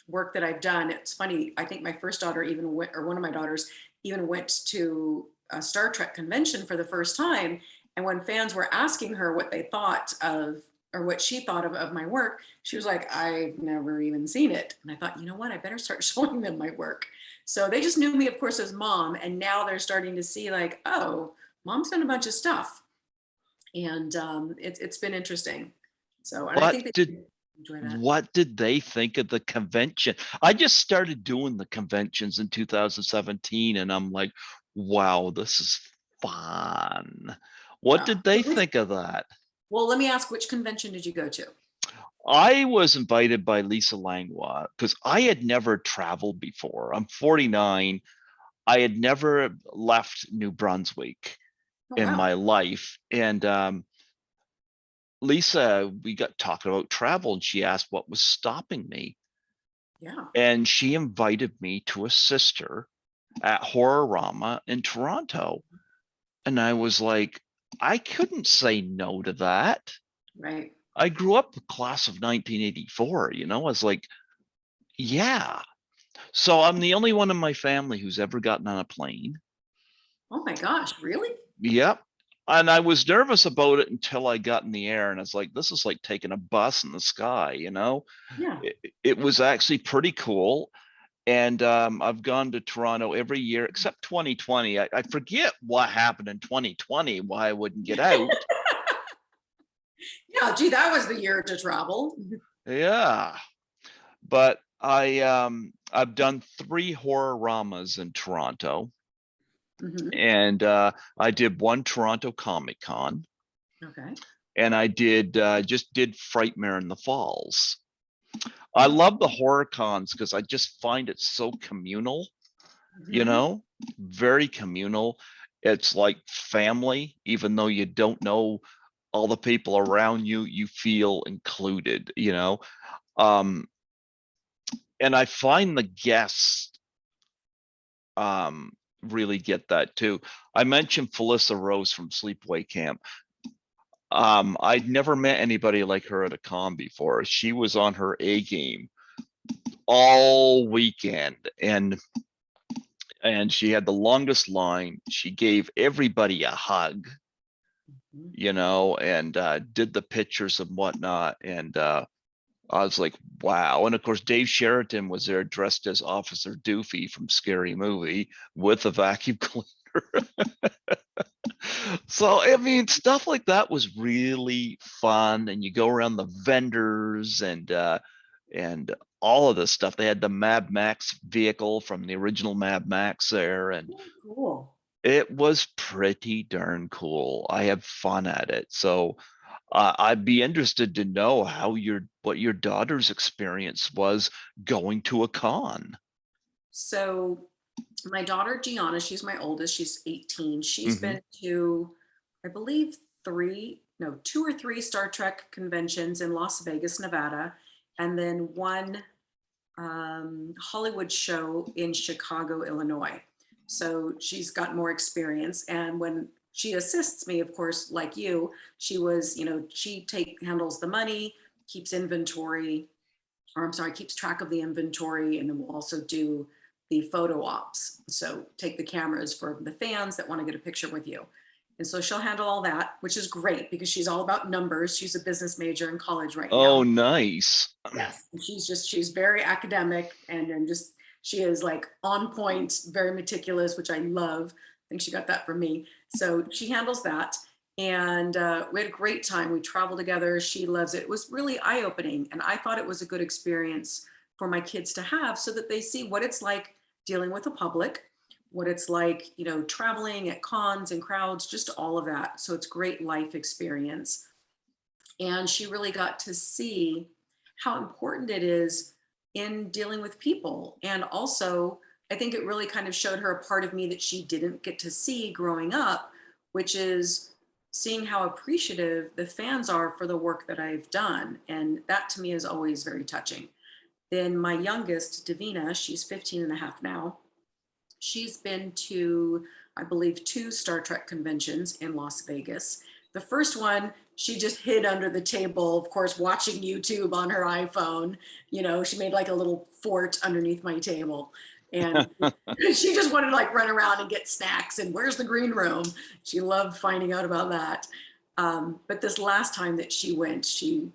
work that I've done. It's funny. I think my first daughter even went, or one of my daughters even went to a Star Trek convention for the first time. And when fans were asking her what they thought of, or what she thought of my work, she was like, I've never even seen it. And I thought, you know what? I better start showing them my work. So they just knew me, of course, as mom. And now they're starting to see, like, oh, mom's done a bunch of stuff. And it's been interesting. So, and I What think they did enjoy that. what did they think of the convention? I just started doing the conventions in 2017, and I'm like, wow, this is fun. What Wow. did they think of that? Well, let me ask, which convention did you go to? I was invited by Lisa Langlois because I had never traveled before. I'm 49. I had never left New Brunswick Oh, in wow. my life. And Lisa, we got talking about travel, and she asked what was stopping me. Yeah. And she invited me to assist her at Horrorama in Toronto. And I was like, I couldn't say no to that. Right. I grew up the class of 1984, I was like, yeah. So I'm the only one in my family who's ever gotten on a plane. Oh my gosh, really? Yep. And I was nervous about it until I got in the air, and I was like, this is like taking a bus in the sky. Yeah. It was actually pretty cool. And I've gone to Toronto every year except 2020. I forget what happened in 2020, why I wouldn't get out. Yeah, gee, that was the year to travel. Yeah, but I've done 3 horror ramas in Toronto, Hmm. and I did one Toronto Comic Con, Okay. and I just did Frightmare in the Falls. I love the horror cons because I just find it so communal, you Hmm. know, very communal. It's like family, even though you don't know all the people around you, you feel included. Um, and I find the guests um really get that too. I mentioned Felissa Rose from Sleepaway Camp. I'd never met anybody like her at a con before. She was on her A game all weekend, and she had the longest line. She gave everybody a hug, and did the pictures and whatnot. And I was like, wow. And of course, Dave Sheraton was there dressed as Officer Doofy from Scary Movie with a vacuum cleaner. So, I mean, stuff like that was really fun. And you go around the vendors and all of this stuff. They had the Mad Max vehicle from the original Mad Max there, and Oh, cool. it was pretty darn cool. I had fun at it. So I'd be interested to know what your daughter's experience was going to a con. So my daughter Gianna, she's my oldest, she's 18. She's Hmm. been to, I believe, three. two or three Star Trek conventions in Las Vegas, Nevada, and then one Hollywood show in Chicago, Illinois. So she's got more experience. And when she assists me, of course, like you, she was, she handles the money, keeps inventory, or I'm sorry, keeps track of the inventory, and then we'll also do the photo ops. So take the cameras for the fans that want to get a picture with you. And so she'll handle all that, which is great because she's all about numbers. She's a business major in college right now. Oh, nice. Yes. And she's very academic, and then she is like on point, very meticulous, which I love. I think she got that from me. So she handles that. And we had a great time. We traveled together. She loves it. It was really eye-opening. And I thought it was a good experience for my kids to have so that they see what it's like dealing with the public, what it's like, traveling at cons and crowds, just all of that. So it's great life experience. And she really got to see how important it is in dealing with people. And also, I think it really kind of showed her a part of me that she didn't get to see growing up, which is seeing how appreciative the fans are for the work that I've done. And that to me is always very touching. Then my youngest, Davina, she's 15 and a half now. She's been to, I believe, 2 Star Trek conventions in Las Vegas. The first one, she just hid under the table, of course, watching YouTube on her iPhone. She made like a little fort underneath my table. And she just wanted to like run around and get snacks and where's the green room? She loved finding out about that. But this last time that she went, she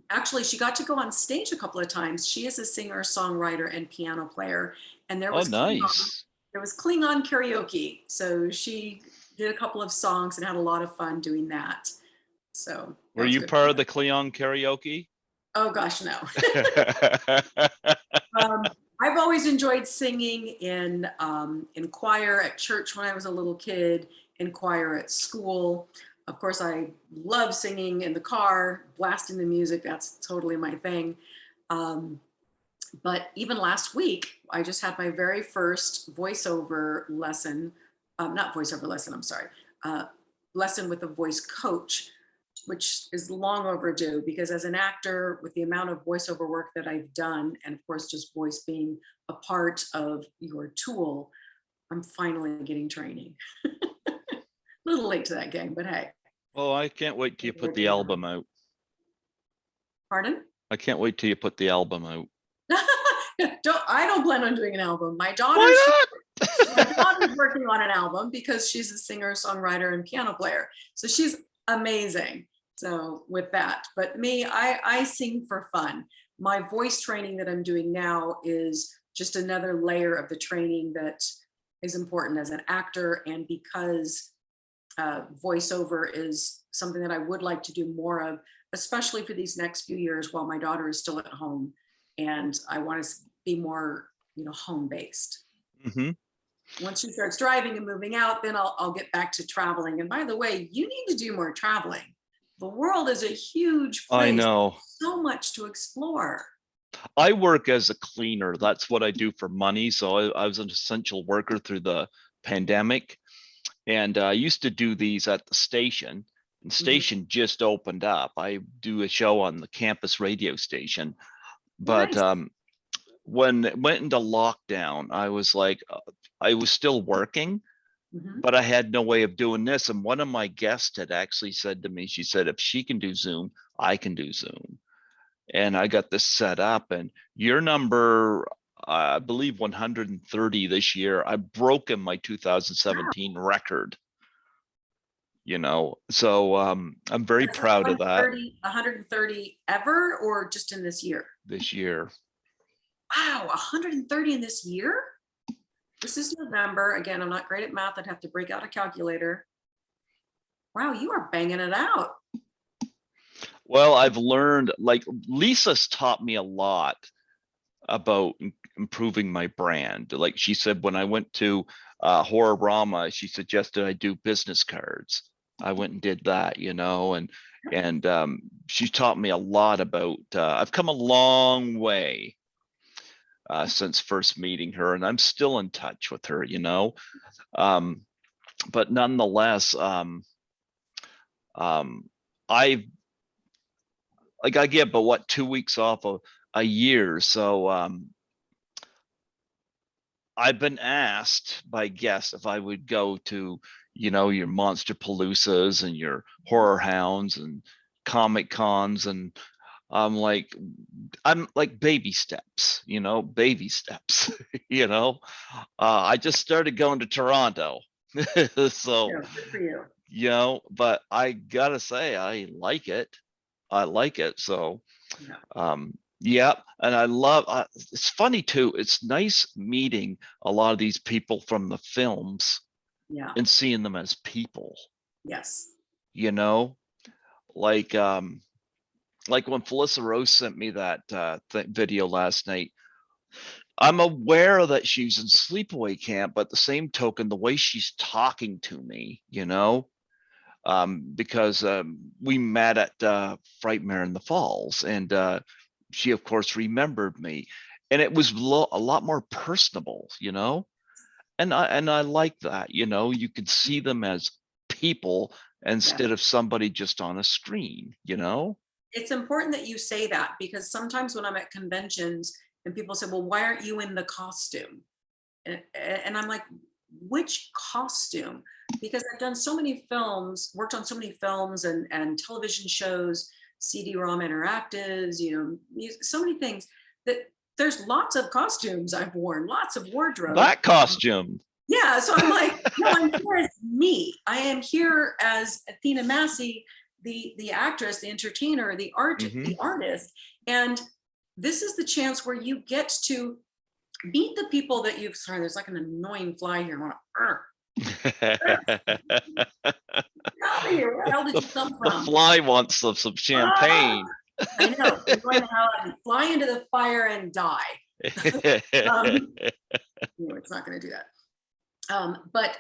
got to go on stage a couple of times. She is a singer, songwriter, and piano player. And there was nice. Klingon karaoke. So she did a couple of songs and had a lot of fun doing that. So were you part of the Klingon karaoke? Oh gosh, no. I've always enjoyed singing in choir at church when I was a little kid, in choir at school. Of course, I love singing in the car, blasting the music. That's totally my thing. But even last week, I just had my very first voiceover lesson, not voiceover lesson, I'm sorry, lesson with a voice coach, which is long overdue because as an actor, with the amount of voiceover work that I've done, and of course, just voice being a part of your tool, I'm finally getting training. A little late to that game, but hey. Well, I can't wait till you put the album out. Pardon? I can't wait till you put the album out. I don't plan on doing an album. My daughter's working on an album because she's a singer, songwriter, and piano player. So she's amazing. So with that, but me, I sing for fun. My voice training that I'm doing now is just another layer of the training that is important as an actor. And because voiceover is something that I would like to do more of, especially for these next few years while my daughter is still at home. And I want to be more, home-based. Mm-hmm. Once she starts driving and moving out, then I'll get back to traveling. And by the way, you need to do more traveling. The world is a huge place. I know. So much to explore. I work as a cleaner. That's what I do for money. So I was an essential worker through the pandemic. And I used to do these at the station. And station just opened up. I do a show on the campus radio station. But nice. When it went into lockdown, I was like, I was still working, but I had no way of doing this. And one of my guests had actually said to me, she said, if she can do Zoom, I can do Zoom. And I got this set up, and your number, I believe 130 this year. I've broken my 2017 record. So I'm very proud of that. 130 ever, or just in this year? This year. Wow, 130 in this year? This is November. Again, I'm not great at math. I'd have to break out a calculator. Wow, you are banging it out. Well, I've learned, like Lisa's taught me a lot about improving my brand. Like she said, when I went to Horrorama, she suggested I do business cards. I went and did that, and she taught me a lot about, I've come a long way since first meeting her, and I'm still in touch with her, but nonetheless, I like I get, but what, 2 weeks off a year. So I've been asked by guests if I would go to, your Monster Palousas and your Horror Hounds and Comic Cons, and I'm like baby steps, baby steps, I just started going to Toronto. So, Yeah, good for you. but I gotta say, I like it. I like it. So, Yeah. yeah, and I love. It's funny too. It's nice meeting a lot of these people from the films Yeah. and seeing them as people. Yes. You know, like like when Felissa Rose sent me that video last night. I'm aware that she's in sleepaway camp, but the same token, the way she's talking to me, because we met at Frightmare in the Falls, and she, of course, remembered me, and it was a lot more personable, and I like that. You can see them as people Yeah. instead of somebody just on a screen. It's important that you say that, because sometimes when I'm at conventions and people say, well, why aren't you in the costume? And I'm like, which costume? Because I've done so many films, worked on so many films and television shows, CD-ROM interactives, so many things that there's lots of costumes I've worn, lots of wardrobe. That costume. Yeah, so I'm like, no, I'm here as me. I am here as Athena Massey, the actress, the entertainer, the artist. And this is the chance where you get to meet the people that you've, sorry, there's like an annoying fly here. Where the hell did you come The from? fly wants some champagne. I know, I'm going to hell and fly into the fire and die. It's not going to do that. But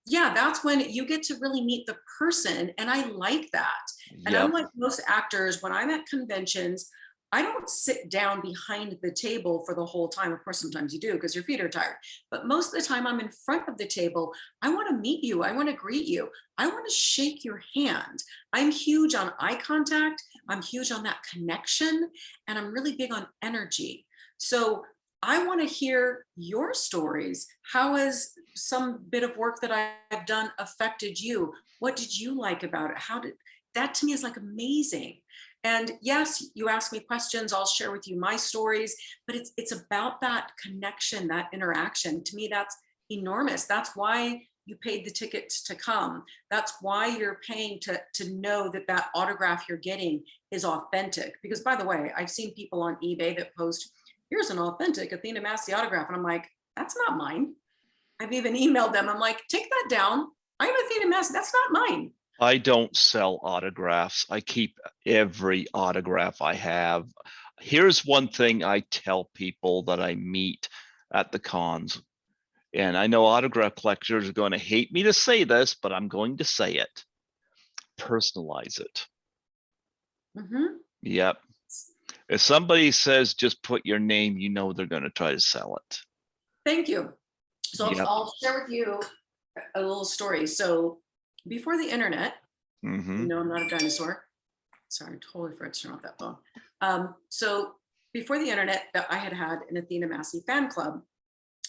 yeah, that's when you get to really meet the person. And I like that. And Yep. unlike most actors, when I'm at conventions, I don't sit down behind the table for the whole time. Of course, sometimes you do because your feet are tired. But most of the time I'm in front of the table. I want to meet you. I want to greet you. I want to shake your hand. I'm huge on eye contact. I'm huge on that connection. And I'm really big on energy. So I want to hear your stories. How has some bit of work that I've done affected you? What did you like about it? How did that, to me, is like amazing. And yes, you ask me questions, I'll share with you my stories, but it's about that connection, that interaction. To me, that's enormous. That's why you paid the ticket to come. That's why you're paying to know that that autograph you're getting is authentic. Because by the way, I've seen people on eBay that post, here's an authentic Athena Massey autograph. And I'm like, that's not mine. I've even emailed them. I'm like, take that down. I'm Athena Massey. That's not mine. I don't sell autographs. I keep every autograph I have. Here's one thing I tell people that I meet at the cons. And I know autograph collectors are going to hate me to say this, but I'm going to say it. Personalize it. Mm-hmm. Yep. If somebody says just put your name, they're going to try to sell it. Thank you. So Yep. I'll share with you a little story. So before the internet, Mm-hmm. I'm not a dinosaur. Sorry, I totally forgot to turn off that phone. So before the internet, I had an Athena Massey fan club,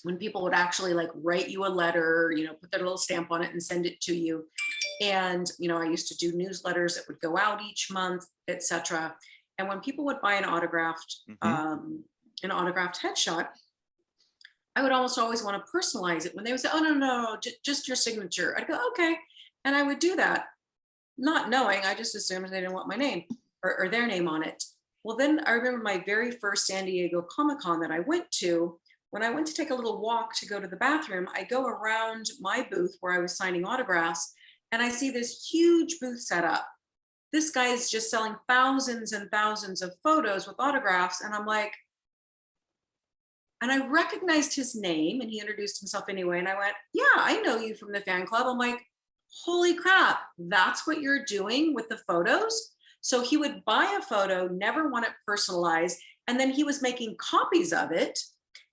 when people would actually like write you a letter, put their little stamp on it and send it to you. And, I used to do newsletters that would go out each month, etc. And when people would buy an autographed headshot, I would almost always want to personalize it. When they would say, oh, no, just your signature. I'd go, okay. And I would do that, not knowing, I just assumed they didn't want my name or their name on it. Well, then I remember my very first San Diego Comic-Con that I went to. When I went to take a little walk to go to the bathroom, I go around my booth where I was signing autographs, and I see this huge booth set up. This guy is just selling thousands and thousands of photos with autographs. And I'm like, and I recognized his name, and he introduced himself anyway. And I went, yeah, I know you from the fan club. I'm like, holy crap, that's what you're doing with the photos? So he would buy a photo, never want it personalized, and then he was making copies of it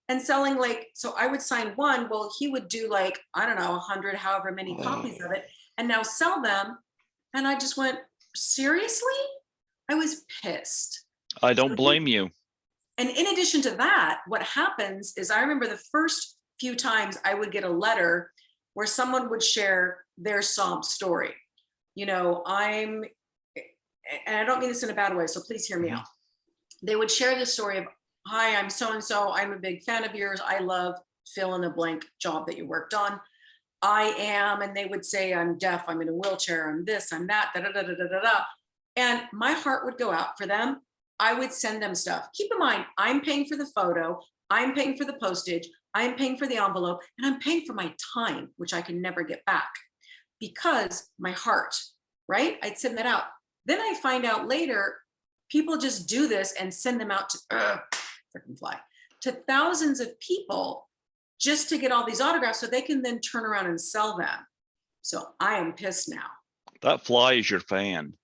and selling, like, so I would sign one, well, he would do like, I don't know, 100, however many copies of it, and now sell them. And I just went, seriously, I was pissed. I don't blame you. And in addition to that, what happens is I remember the first few times I would get a letter where someone would share their sob story. You know, and I don't mean this in a bad way, so please hear me out. They would share the story of, hi, I'm so-and-so. I'm a big fan of yours. I love fill in the blank job that you worked on. I am, and they would say, I'm deaf, I'm in a wheelchair, I'm this, I'm that, da da da da da da. And my heart would go out for them. I would send them stuff. Keep in mind, I'm paying for the photo, I'm paying for the postage, I'm paying for the envelope, and I'm paying for my time, which I can never get back because my heart, right? I'd send that out. Then I find out later, people just do this and send them out to freaking fly to thousands of people just to get all these autographs so they can then turn around and sell them. So I am pissed now. That fly is your fan.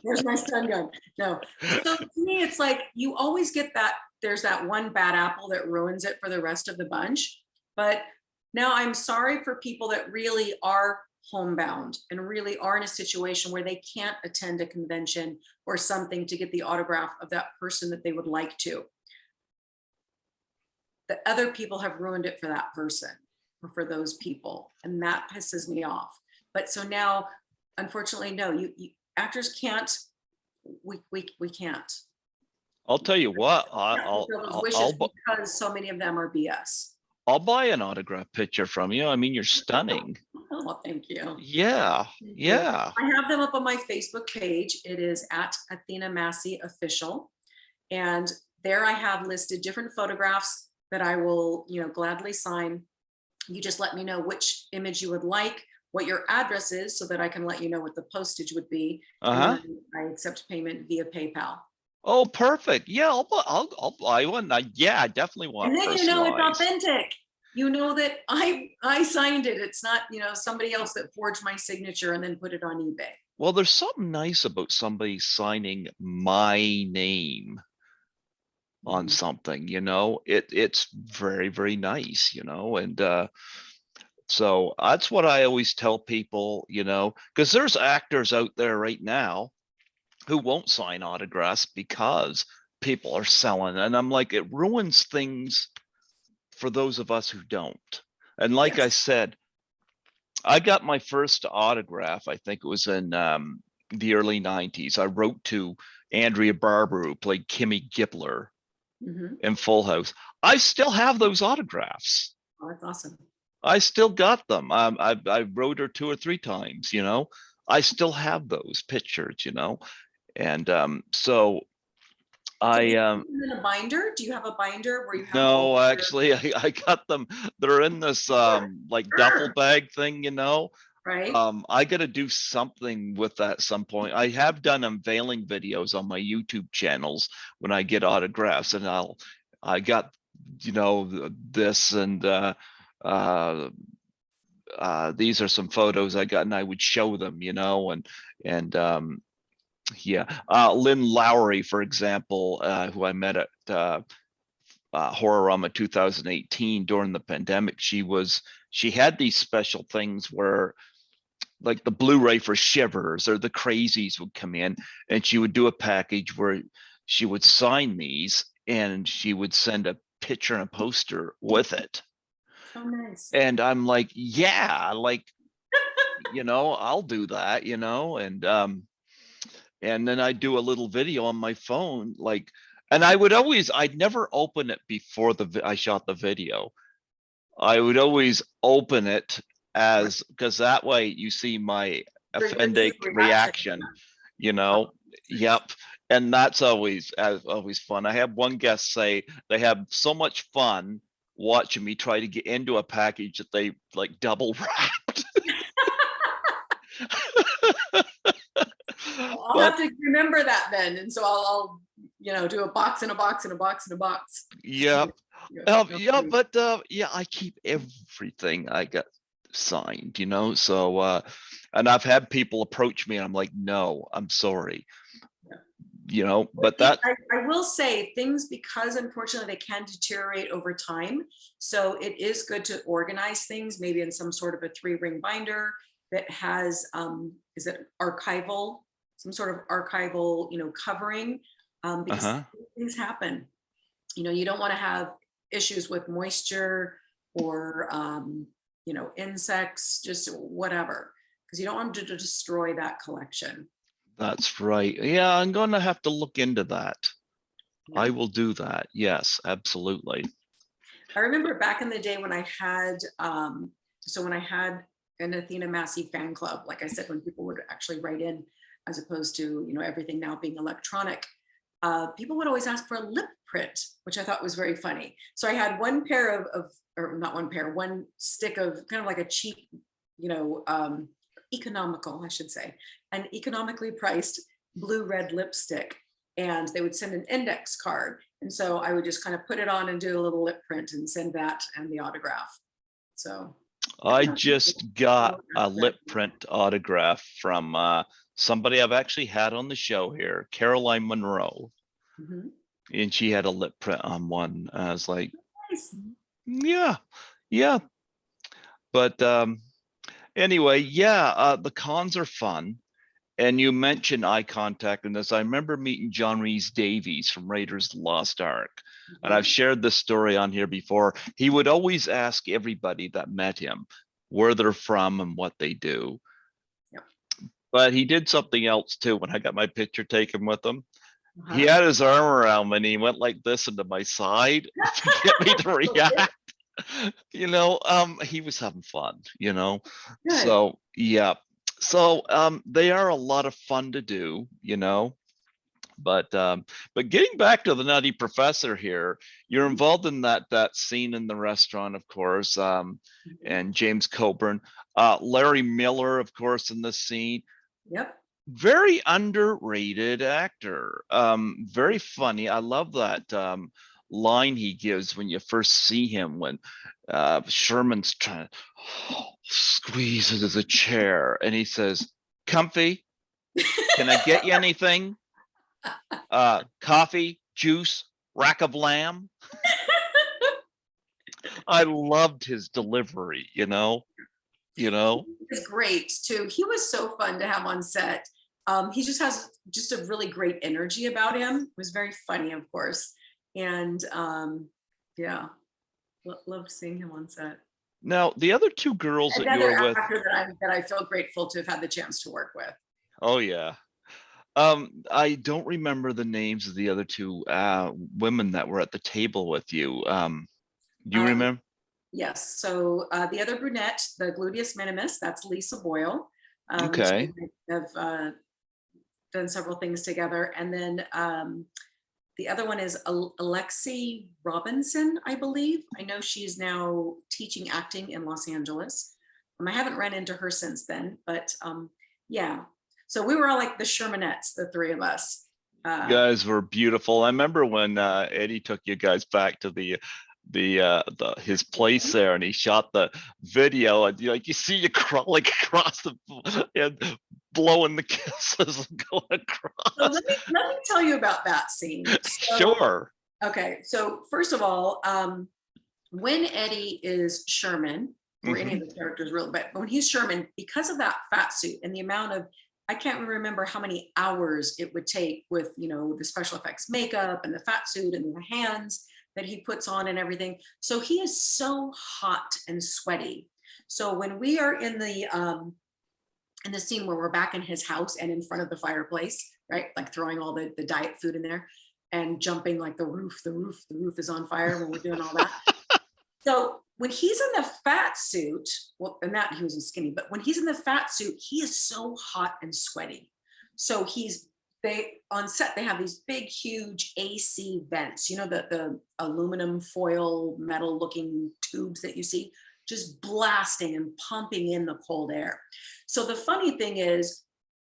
There's my stun gun. No. So to me, it's like you always get that. There's that one bad apple that ruins it for the rest of the bunch. But now I'm sorry for people that really are homebound and really are in a situation where they can't attend a convention or something to get the autograph of that person that they would like to. The other people have ruined it for that person or for those people. And that pisses me off. But so now, unfortunately, no, you actors can't, we can't. I'll tell you what, because so many of them are BS. I'll buy an autograph picture from you. I mean, you're stunning. Oh, thank you. Yeah, Thank yeah. you. I have them up on my Facebook page. It is at Athena Massey Official. And there I have listed different photographs that I will, gladly sign. You just let me know which image you would like, what your address is, so that I can let you know what the postage would be. I accept payment via PayPal. Oh, perfect. Yeah, I'll buy one. Yeah, I definitely want. And then it's authentic. You know that I signed it. It's not, somebody else that forged my signature and then put it on eBay. Well, there's something nice about somebody signing my name on something, it's very, very nice, and so that's what I always tell people, because there's actors out there right now who won't sign autographs because people are selling, and I'm like, it ruins things for those of us who don't. And like I said, I got my first autograph, I think it was in the early 90s. I wrote to Andrea Barber, who played Kimmy Gibbler in Full House. I still have those autographs. Oh, that's awesome. I still got them. I wrote her 2 or 3 times, I still have those pictures, and so I in a binder. Do you have a binder where you have? No, actually, I got them. They're in this like duffel bag thing, Right. I got to do something with that at some point. I have done unveiling videos on my YouTube channels when I get autographs, and I got this, and these are some photos I got, and I would show them, and yeah, Lynn Lowry, for example, who I met at Horrorama 2018 during the pandemic. She had these special things where, like, the Blu-ray for Shivers or the Crazies would come in, and she would do a package where she would sign these, and she would send a picture and a poster with it. Oh, nice. And I'm like, yeah, like, I'll do that, and then I do a little video on my phone, like, and I'd never open it before I shot the video. I would always open it because that way you see my authentic reaction, Yep. And that's always fun. I have one guest say they have so much fun watching me try to get into a package that they like double wrapped. I'll have to remember that then, and so I'll do a box and a box and a box and a box. Yeah. I keep everything I got signed, so and I've had people approach me and I'm like, no, I'm sorry. But that I will say things, because unfortunately they can deteriorate over time. So it is good to organize things maybe in some sort of a 3-ring binder that has, is it archival, some sort of archival, covering, because Uh-huh. things happen. You don't want to have issues with moisture or, insects, just whatever, because you don't want to destroy that collection. That's right. Yeah, I'm gonna have to look into that. Yeah. I will do that. Yes, absolutely. I remember back in the day when I had, when I had an Athena Massey fan club, like I said, when people would actually write in, as opposed to, everything now being electronic, people would always ask for a lip print, which I thought was very funny. So I had one pair or not one pair, one stick of kind of like a cheap, economical, I should say, an economically priced blue red lipstick. And they would send an index card. And so I would just kind of put it on and do a little lip print and send that and the autograph. So I just got a lip print autograph from somebody I've actually had on the show here, Caroline Monroe. Mhm. And she had a lip print on one. I was like, Nice. yeah, yeah. But anyway, yeah, the cons are fun. And you mentioned eye contact in this. I remember meeting John Rhys Davies from Raiders of the Lost Ark. And I've Mhm. shared this story on here before. He would always ask everybody that met him where they're from and what they do. Yep. But he did something else too when I got my picture taken with him. He Uh-huh. had his arm around me and he went like this into my side to get me to react. He was having fun. Good. So yeah. So they are a lot of fun to do. But getting back to the Nutty Professor here, you're involved in that scene in the restaurant, of course, Mhm. and James Coburn, Larry Miller, of course, in this scene. Yep. Very underrated actor. Very funny. I love that line he gives when you first see him when Sherman's trying to squeeze into the chair, and he says, "Comfy? Can I get you anything? Coffee, juice, rack of lamb." I loved his delivery. It's great too. He was so fun to have on set. He just has just a really great energy about him. It was very funny, of course. And yeah, loved seeing him on set. Now, the other two girls that you Another were with, actor that I feel grateful to have had the chance to work with. oh yeah. I don't remember the names of the other two women that were at the table with you. Do you Um, remember? yes. So the other brunette, the gluteus minimus, that's Lisa Boyle. She Okay. and I have done several things together. And then the other one is Alexi Robinson, I believe. I know she's now teaching acting in Los Angeles. I haven't run into her since then, but yeah. So we were all like the Shermanettes, the three of us. You guys were beautiful. I remember when Eddie took you guys back to the his place there, and he shot the video, and you see you crawling across the and blowing the kisses and going So across. let me tell you about that scene. So Sure. okay, so first of all, when Eddie is Sherman, or any of Hmm. the characters really, but when he's Sherman, because of that fat suit and the amount of, I can't remember how many hours it would take with, the special effects makeup and the fat suit and the hands that he puts on and everything. So he is so hot and sweaty. So when we are in the scene where we're back in his house and in front of the fireplace, right? Like throwing all the diet food in there and jumping like the roof is on fire when we're doing all that. So when he's in the fat suit, well, and that he was in skinny, but when he's in the fat suit, he is so hot and sweaty. So they on set, they have these big, huge AC vents, the aluminum foil metal looking tubes that you see, just blasting and pumping in the cold air. So the funny thing is,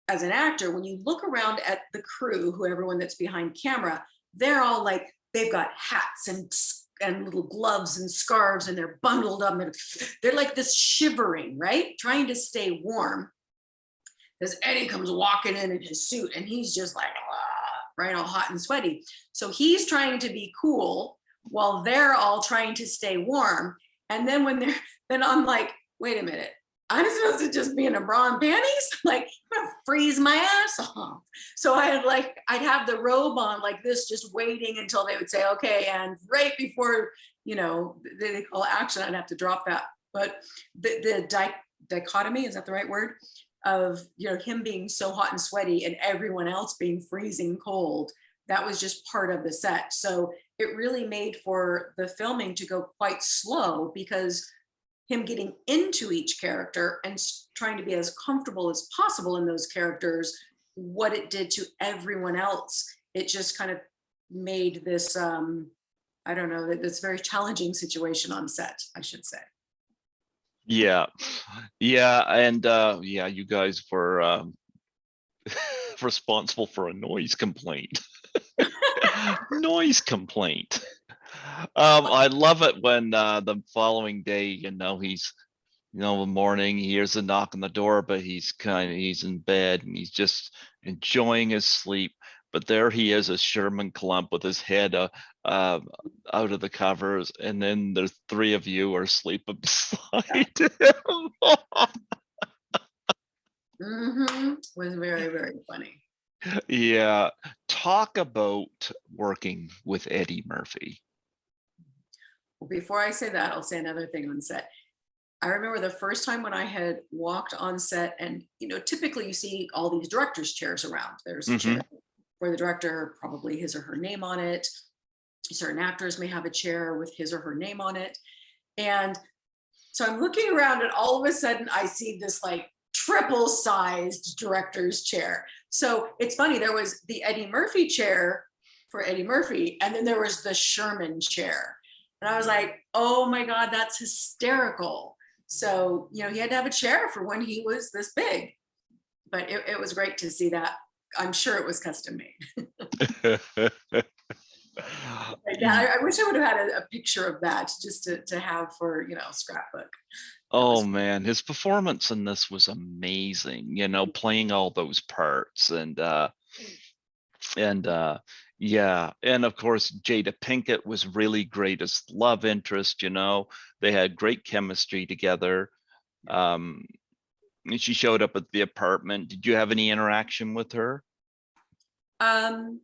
as an actor, when you look around at the crew, who everyone that's behind camera, they're all like, they've got hats and little gloves and scarves, and they're bundled up. And they're like this shivering, right? Trying to stay warm. As Eddie comes walking in his suit, and he's just like, right, all hot and sweaty. So he's trying to be cool while they're all trying to stay warm. And then then I'm like, wait a minute, I'm supposed to just be in a bra and panties? Like, I'm gonna freeze my ass off. So I'd have the robe on like this, just waiting until they would say, okay, and right before, they call action, I'd have to drop that. But the dichotomy, is that the right word? Of, him being so hot and sweaty and everyone else being freezing cold, that was just part of the set. So it really made for the filming to go quite slow, because him getting into each character and trying to be as comfortable as possible in those characters, what it did to everyone else, it just kind of made this, I don't know, this very challenging situation on set, I should say. Yeah, and you guys were responsible for a noise complaint. Noise complaint. I love it when the following day, he's, in the morning, he hears a knock on the door, but he's in bed and he's just enjoying his sleep. But there he is, a Sherman clump with his head out of the covers, and then there's three of you are sleeping beside him. Was very, very funny. Yeah. Talk about working with Eddie Murphy. Well, before I say that, I'll say another thing on set. I remember the first time when I had walked on set, and typically you see all these directors' chairs around. There's a chair for the director, probably his or her name on it. Certain actors may have a chair with his or her name on it. And so I'm looking around, and all of a sudden I see this like triple sized director's chair. So it's funny, there was the Eddie Murphy chair for Eddie Murphy, and then there was the Sherman chair. And I was like, oh my God, that's hysterical. So, he had to have a chair for when he was this big. But it was great to see that. I'm sure it was custom made. Yeah, I wish I would have had a picture of that just to have for, scrapbook. Oh man, his performance in this was amazing, playing all those parts, and yeah, and of course Jada Pinkett was really great as love interest. They had great chemistry together. And she showed up at the apartment. Did you have any interaction with her? Well,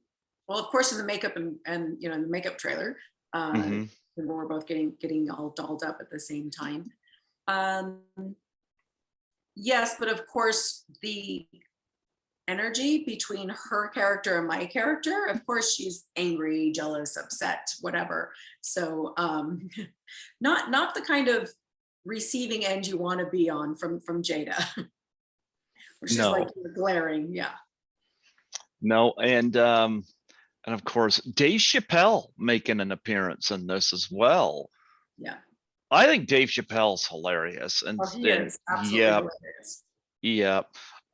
of course, in the makeup and in the makeup trailer, we were both getting all dolled up at the same time. Yes, but of course the energy between her character and my character, of course she's angry, jealous, upset, whatever. So not the kind of receiving end you want to be on from Jada. Where she's like glaring. Yeah. No, and of course Dave Chappelle making an appearance in this as well. Yeah. I think Dave Chappelle's hilarious, and he is absolutely hilarious. Yeah,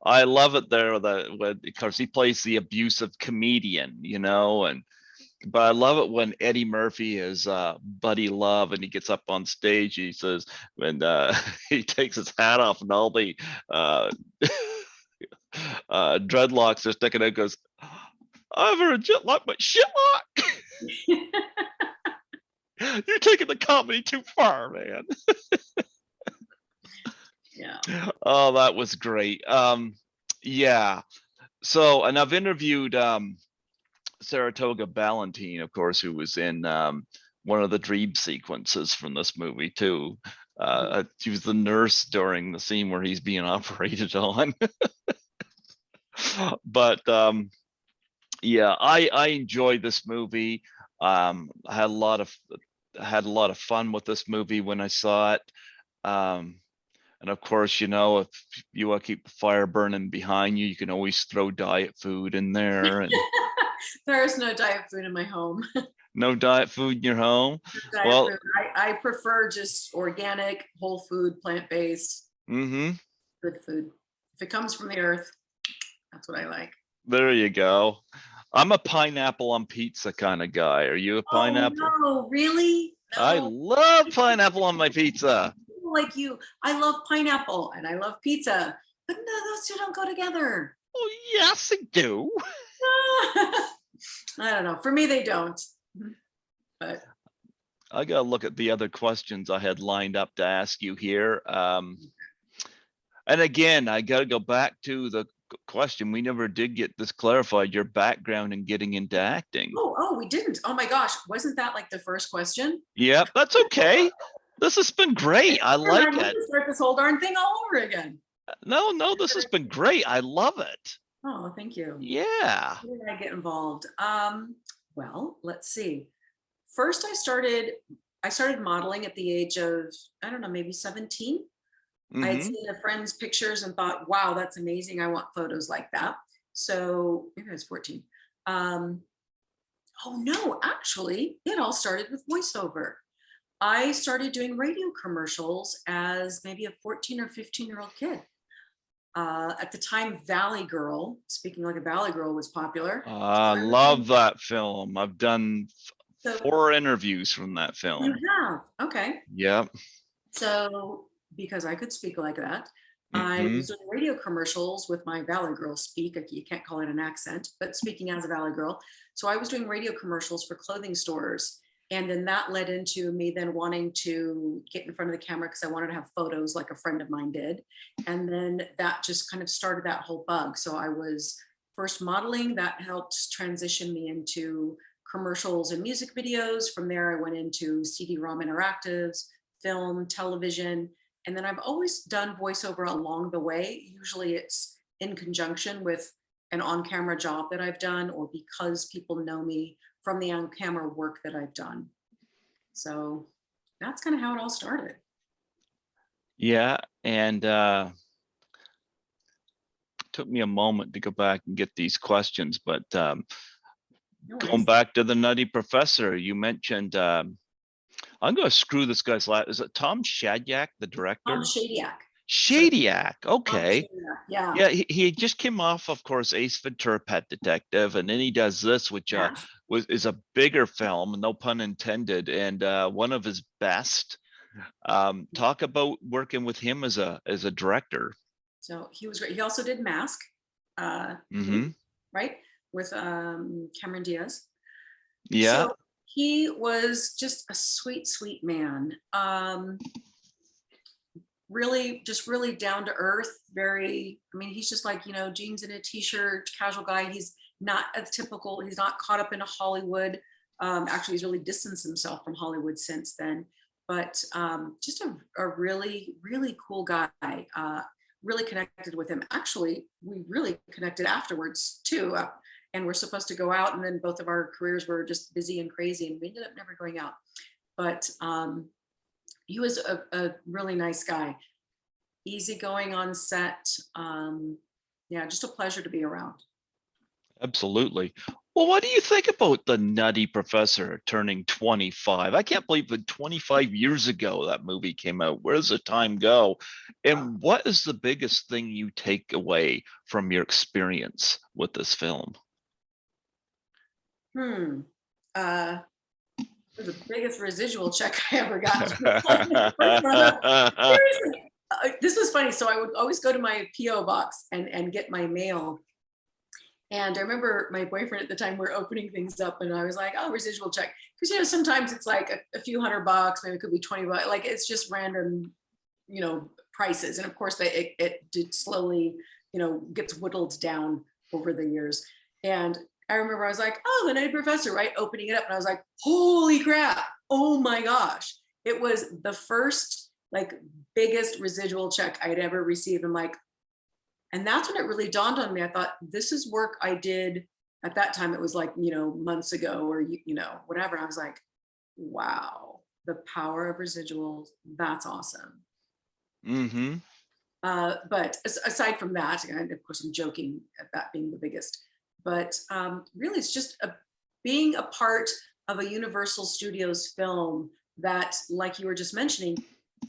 I love it there because he plays the abusive comedian, but I love it when Eddie Murphy is Buddy Love, and he gets up on stage. He says when he takes his hat off and all the dreadlocks are sticking out, goes, "I've heard jet lock, but shitlock." You're taking the comedy too far, man. Yeah. Oh, that was great. Yeah. So, and I've interviewed Saratoga Ballantyne, of course, who was in one of the dream sequences from this movie too. She was the nurse during the scene where he's being operated on. But yeah, I enjoyed this movie. I had a lot of fun with this movie when I saw it. And of course, if you want to keep the fire burning behind you, you can always throw diet food in there. And there is no diet food in my home. No diet food in your home? Well, food. I prefer just organic, whole food, plant-based, good food. If it comes from the earth, that's what I like. There you go. I'm a pineapple on pizza kind of guy. Are you a pineapple? Oh, no, really? No. I love pineapple on my pizza. Like you, I love pineapple and I love pizza, but no, those two don't go together. Oh, yes, they do. I don't know. For me, they don't. But I gotta look at the other questions I had lined up to ask you here. And again, I got to go back to the question. We never did get this clarified, your background in getting into acting. Oh, we didn't. Oh my gosh, wasn't that like the first question? Yep, that's okay. This has been great. I I like need it. to start this whole darn thing all over again. No, this has been great. I love it. Oh, thank you. Yeah. How did I get involved? Well, let's see. First, I started modeling at the age of, I don't know, maybe 17. I had Hmm. seen a friend's pictures and thought, wow, that's amazing. I want photos like that. So maybe I was 14. Um, oh no, actually, it all started with voiceover. I started doing radio commercials as maybe a 14 or 15-year-old kid. At the time, Valley Girl, speaking like a Valley Girl, was popular. I So I was doing, love that film. I've done so 4 interviews from that you film. have, okay. Yep. So because I could speak like that, I Hmm. was doing radio commercials with my Valley Girl speak. You can't call it an accent, but speaking as a Valley Girl. So I was doing radio commercials for clothing stores. And then that led into me then wanting to get in front of the camera because I wanted to have photos like a friend of mine did. And then that just kind of started that whole bug. So I was first modeling, that helped transition me into commercials and music videos. From there, I went into CD-ROM interactives, film, television, and then I've always done voiceover along the way. Usually it's in conjunction with an on-camera job that I've done, or because people know me from the on-camera work that I've done. So that's kind of how it all started. Yeah. And took me a moment to go back and get these questions, but No going worries. back to the Nutty Professor, you mentioned, I'm going to screw this guy's last. Is it Tom Shadyac, the Tom director? Shadyac. So Shadyac. Tom Okay. Shadyac, yeah. Yeah, he just came off, of course, Ace Ventura: Pet Detective, and then he does this, which Yes. is a bigger film, no pun intended, and one of his best. Talk about working with him as a director. So he was great. He also did Mask, Hmm. right? With Cameron Diaz. Yeah, So he was just a sweet, sweet man. Really, just really down to earth. Very, I mean, he's just like, jeans and a t-shirt, casual guy. He's not a typical, he's not caught up in a Hollywood. Actually, he's really distanced himself from Hollywood since then. But just a really, really cool guy. Really connected with him. Actually, we really connected afterwards too. And we're supposed to go out, and then both of our careers were just busy and crazy, and we ended up never going out. But he was a really nice guy, easygoing on set. Yeah, just a pleasure to be around. absolutely. Well, what do you think about the Nutty Professor turning 25? I can't believe that 25 years ago that movie came out. Where does the time go? And what is the biggest thing you take away from your experience with this film? Hmm. Uh, the biggest residual check I ever got. Seriously, this was funny. So I would always go to my PO box and get my mail. And I remember my boyfriend at the time, we are opening things up, and I was like, "Oh, residual check," because sometimes it's like a few $100, maybe it could be $20, like it's just random, prices. And of course, it did slowly, gets whittled down over the years. And I remember I was like, "Oh, the Nutty Professor," right? Opening it up, and I was like, "Holy crap! Oh my gosh!" It was the first like biggest residual check I'd ever received. I'm like, and that's when it really dawned on me. I thought, this is work I did at that time. It was like, months ago, or, whatever. I was like, wow, the power of residuals. That's awesome. Hmm. But aside from that, and of course, I'm joking at that being the biggest, but really, it's just being a part of a Universal Studios film that, like you were just mentioning,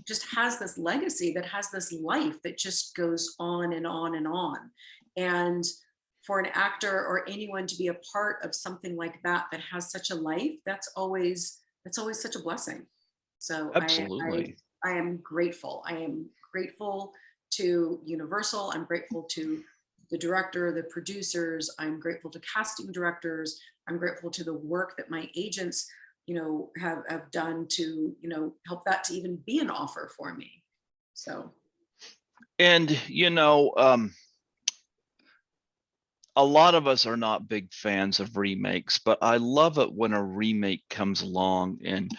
just has this legacy, that has this life that just goes on and on and on. And for an actor or anyone to be a part of something like that that has such a life, that's always such a blessing. So Absolutely. I am grateful. I am grateful to Universal. I'm grateful to the director, the producers. I'm grateful to casting directors. I'm grateful to the work that my agents have done to help that to even be an offer for me. So And a lot of us are not big fans of remakes, but I love it when a remake comes along and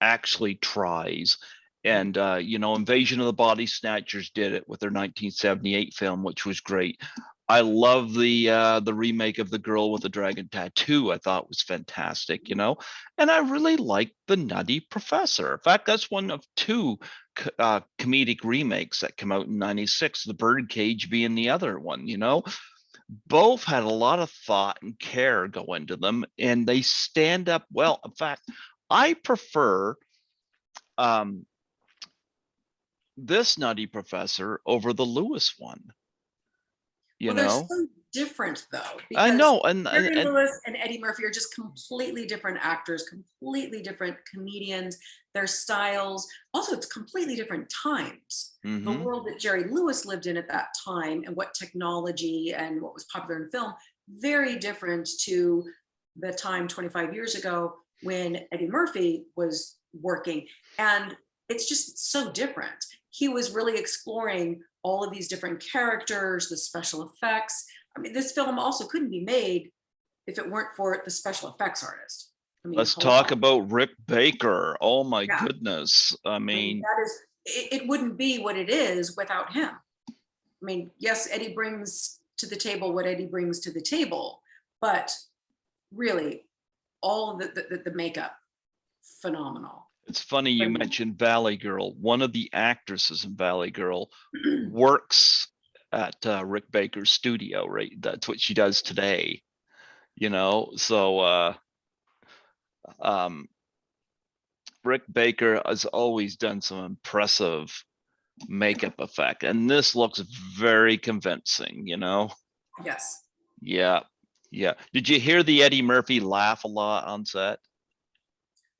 actually tries. And Invasion of the Body Snatchers did it with their 1978 film, which was great. I love the remake of The Girl with the Dragon Tattoo. I thought was fantastic, and I really like The Nutty Professor. In fact, that's one of two comedic remakes that come out in '96. The Birdcage being the other one. Both had a lot of thought and care go into them, and they stand up well. In fact, I prefer um, this Nutty Professor over the Lewis one. You Well, they're know, so different though, I because know, Jerry Lewis and Eddie Murphy are just completely different actors, completely different comedians, their styles. Also, it's completely different times. The mhm. world that Jerry Lewis lived in at that time and what technology and what was popular in film, very different to the time 25 years ago when Eddie Murphy was working. And it's just so different. He was really exploring all of these different characters, the special effects. I mean, this film also couldn't be made if it weren't for the special effects artist. I mean, Let's talk hello. about Rick Baker. Oh my Yeah. goodness. I I mean, mean, that is, it wouldn't be what it is without him. I mean, yes, Eddie brings to the table what Eddie brings to the table, but really, all of the makeup, phenomenal. it's funny you Phenomenal. mentioned Valley Girl. One of the actresses in Valley Girl works at Rick Baker's studio, right? That's what she does today, So um, Rick Baker has always done some impressive makeup effect, and this looks very convincing. Yes. Yeah, yeah. Did you hear the Eddie Murphy laugh a lot on set?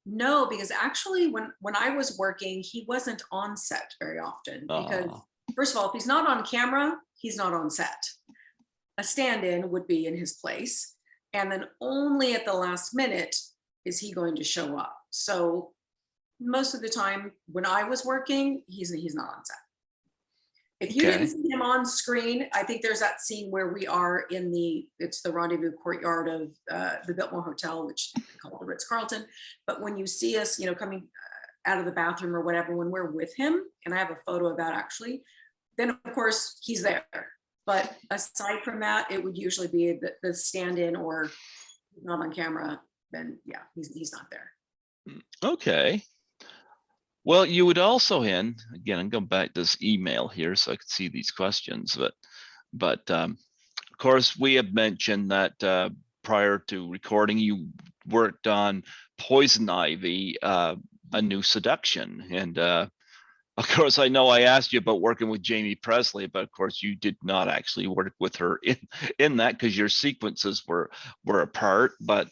No, because actually, when I was working, he wasn't on set very often because, Oh, first of all, if he's not on camera, he's not on set. A stand-in would be in his place, and then only at the last minute is he going to show up. So most of the time, when I was working, he's not on set. If you didn't okay. see him on screen, I think there's that scene where we are in it's the rendezvous courtyard of the Biltmore Hotel, which they call the Ritz Carlton. But when you see us, coming out of the bathroom or whatever, when we're with him, and I have a photo of that actually, then of course he's there. But aside from that, it would usually be the stand-in or not on camera. Then yeah, he's not there. Okay. Well, you would also, again, I'm going back to this email here so I could see these questions, but of course we have mentioned that prior to recording, you worked on Poison Ivy, a new seduction, and of course I know I asked you about working with Jamie Presley, but of course you did not actually work with her in that because your sequences were apart, but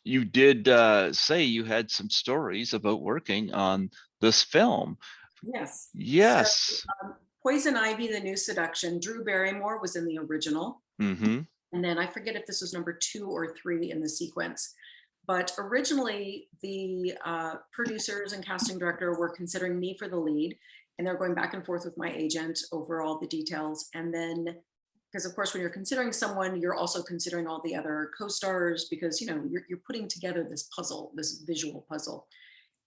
you did say you had some stories about working on this film. Yes. So Yes. Poison Ivy, the new seduction. Drew Barrymore was in the original. Mm-hmm. And then I forget if this was number 2 or 3 in the sequence. But originally, the producers and casting director were considering me for the lead, and they're going back and forth with my agent over all the details. And then, because of course, when you're considering someone, you're also considering all the other co-stars because you're putting together this puzzle, this visual puzzle.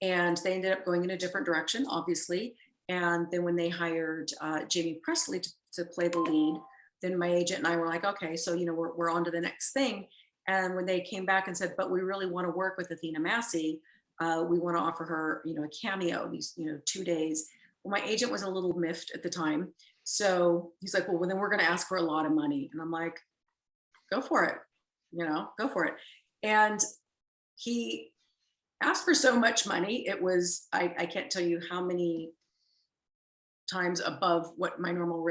And they ended up going in a different direction, obviously. And then when they hired Jamie Presley to play the lead, then my agent and I were like, okay, so we're on to the next thing. And when they came back and said, but we really want to work with Athena Massey, we want to offer her, a cameo, these, 2 days. Well, my agent was a little miffed at the time. So he's like, well, then we're going to ask for a lot of money. And I'm like, go for it, go for it. And he asked for so much money. It was, I can't tell you how many times above what my normal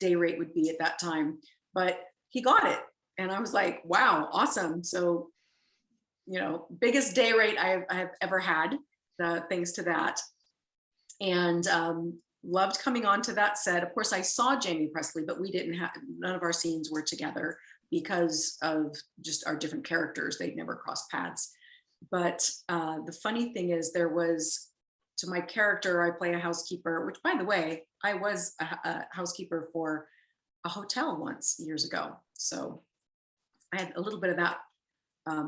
day rate would be at that time, but he got it. And I was like, wow, awesome. So, biggest day rate I have ever had, thanks to that. And loved coming onto that set. Of course, I saw Jamie Presley, but none of our scenes were together because of just our different characters. They'd never crossed paths. But the funny thing is, there was to my character, I play a housekeeper, which by the way, I was a housekeeper for a hotel once years ago. So I had a little bit of that